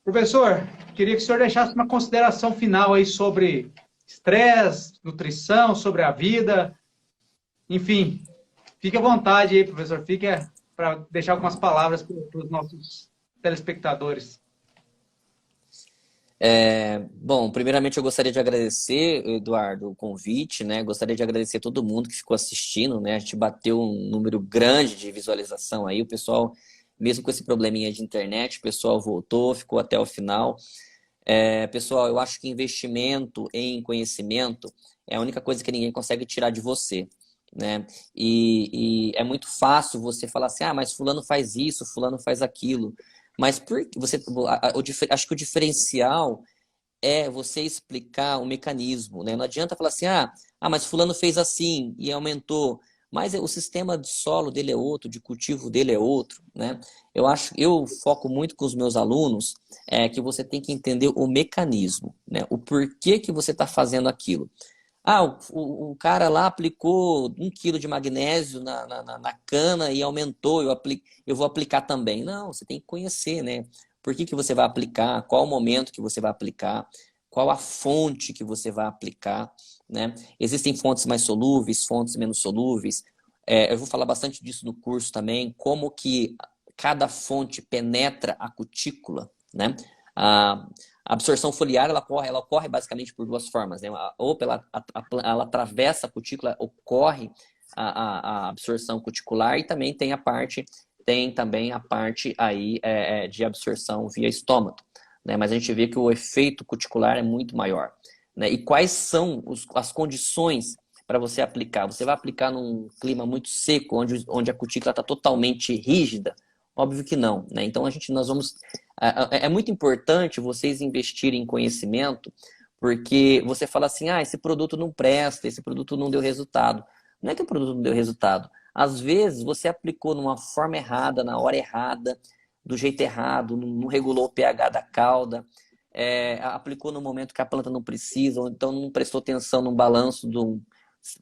Professor, queria que o senhor deixasse uma consideração final aí sobre estresse, nutrição, sobre a vida, enfim, fique à vontade aí, professor, fique para deixar algumas palavras para os nossos telespectadores. Bom, primeiramente eu gostaria de agradecer, Eduardo, o convite, né? Gostaria de agradecer todo mundo que ficou assistindo, né? A gente bateu um número grande de visualização aí, o pessoal, mesmo com esse probleminha de internet, o pessoal voltou, ficou até o final. Pessoal, eu acho que investimento em conhecimento é a única coisa que ninguém consegue tirar de você, né? E é muito fácil você falar assim, ah, mas fulano faz isso, fulano faz aquilo. Mas por você, acho que o diferencial é você explicar o mecanismo, né? Não adianta falar assim, mas fulano fez assim e aumentou. Mas o sistema de solo dele é outro, de cultivo dele é outro, né? Eu foco muito com os meus alunos que você tem que entender o mecanismo, né? O porquê que você está fazendo aquilo. O cara lá aplicou 1 quilo de magnésio na cana e aumentou, eu vou aplicar também. Não, você tem que conhecer, né? Por que você vai aplicar, qual o momento que você vai aplicar, qual a fonte que você vai aplicar, né? Existem fontes mais solúveis, fontes menos solúveis. Eu vou falar bastante disso no curso também, como que cada fonte penetra a cutícula, né? A absorção foliar ela ocorre basicamente por duas formas, né? Ou ela atravessa a cutícula, ocorre a absorção cuticular e também tem também a parte aí de absorção via estômago, né? Mas a gente vê que o efeito cuticular é muito maior, né? E quais são as condições para você aplicar? Você vai aplicar num clima muito seco, onde a cutícula está totalmente rígida? Óbvio que não, né? Então nós vamos. É muito importante vocês investirem em conhecimento, porque você fala assim, esse produto não presta, esse produto não deu resultado. Não é que o produto não deu resultado. Às vezes você aplicou numa forma errada, na hora errada, do jeito errado, não regulou o pH da cauda, aplicou no momento que a planta não precisa, ou então não prestou atenção no balanço do.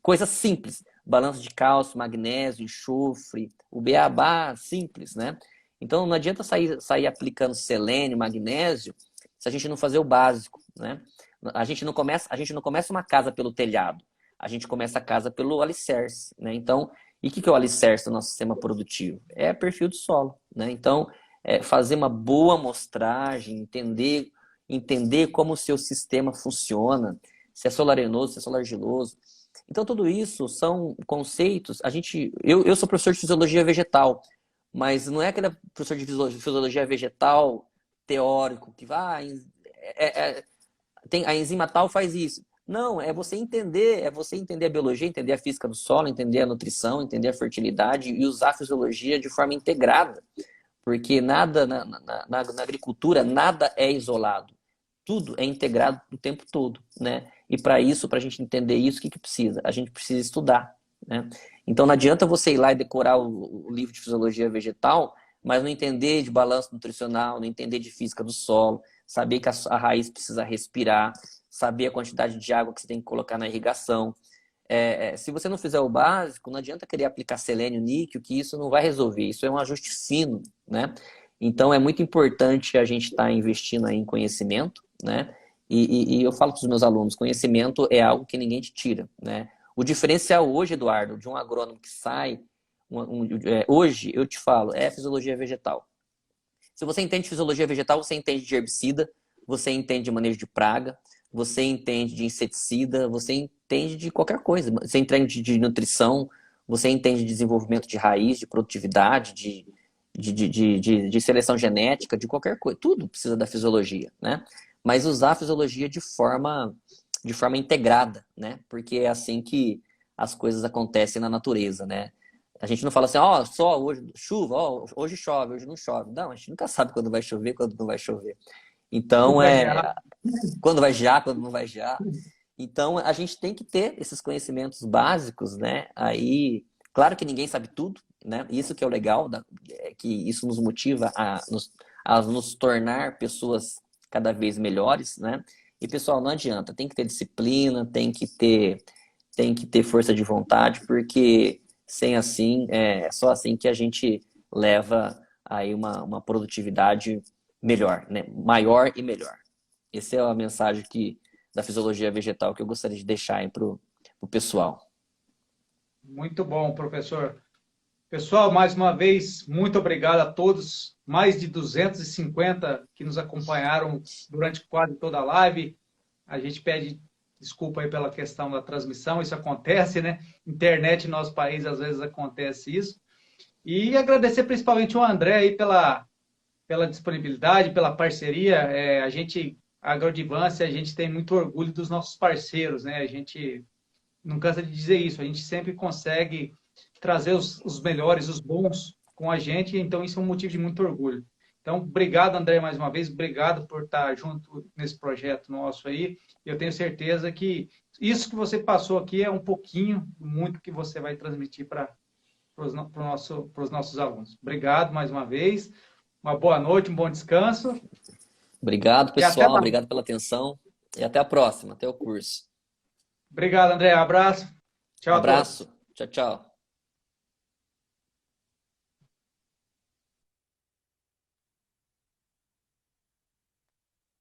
Coisa simples. Balanço de cálcio, magnésio, enxofre, o beabá simples, né? Então não adianta sair aplicando selênio, magnésio, se a gente não fazer o básico, né? A gente não começa uma casa pelo telhado, a gente começa a casa pelo alicerce, né? Então, e o que é o alicerce do nosso sistema produtivo? É perfil do solo, né? Então, fazer uma boa amostragem, entender como o seu sistema funciona, se é solar arenoso, se é solar argiloso. Então, tudo isso são conceitos. Eu sou professor de fisiologia vegetal, mas não é aquele professor de fisiologia vegetal teórico que vai. A enzima tal faz isso. Não, é você entender a biologia, entender a física do solo, entender a nutrição, entender a fertilidade e usar a fisiologia de forma integrada. Porque nada na agricultura, nada é isolado. Tudo é integrado o tempo todo, né? E para isso, para a gente entender isso, o que precisa? A gente precisa estudar, né? Então não adianta você ir lá e decorar o livro de fisiologia vegetal, mas não entender de balanço nutricional, não entender de física do solo, saber que a raiz precisa respirar, saber a quantidade de água que você tem que colocar na irrigação. Se você não fizer o básico, não adianta querer aplicar selênio, níquel, que isso não vai resolver. Isso é um ajuste fino, né? Então é muito importante a gente estar investindo aí em conhecimento, né? E eu falo para os meus alunos, conhecimento é algo que ninguém te tira, né? O diferencial hoje, Eduardo, de um agrônomo que sai, hoje eu te falo, é fisiologia vegetal. Se você entende de fisiologia vegetal, você entende de herbicida, você entende de manejo de praga, você entende de inseticida, você entende de qualquer coisa. Você entende de nutrição, você entende de desenvolvimento de raiz, de produtividade, de seleção genética, de qualquer coisa. Tudo precisa da fisiologia, né? Mas usar a fisiologia de forma integrada, né? Porque é assim que as coisas acontecem na natureza, né? A gente não fala assim, ó, só hoje chuva, ó, hoje chove, hoje não chove. Não, a gente nunca sabe quando vai chover, quando não vai chover. Quando Então, vai gerar. quando vai gear, quando não vai gear. Então, a gente tem que ter esses conhecimentos básicos, né? Aí, claro que ninguém sabe tudo, né? Isso que é o legal, é que isso nos motiva a nos tornar pessoas cada vez melhores, né? E, pessoal, não adianta, tem que ter disciplina, tem que ter força de vontade, porque sem assim, é só assim que a gente leva aí uma produtividade melhor, né? Maior e melhor. Essa é a mensagem da fisiologia vegetal que eu gostaria de deixar aí para o pessoal. Muito bom, professor. Pessoal, mais uma vez, muito obrigado a todos. Mais de 250 que nos acompanharam durante quase toda a live. A gente pede desculpa aí pela questão da transmissão, isso acontece, né? Internet no nosso país, às vezes acontece isso. E agradecer principalmente o André aí pela disponibilidade, pela parceria. A Agrodivância, a gente tem muito orgulho dos nossos parceiros, né? A gente não cansa de dizer isso, a gente sempre consegue trazer os melhores, os bons com a gente, então isso é um motivo de muito orgulho. Então, obrigado, André, mais uma vez, obrigado por estar junto nesse projeto nosso aí. Eu tenho certeza que isso que você passou aqui é um pouquinho, muito que você vai transmitir para os nossos alunos. Obrigado mais uma vez, uma boa noite, um bom descanso Obrigado, e até pessoal. mais. Obrigado pela atenção. E até a próxima, até o curso. Obrigado, André. Abraço. Tchau a todos. Abraço. Tchau, tchau.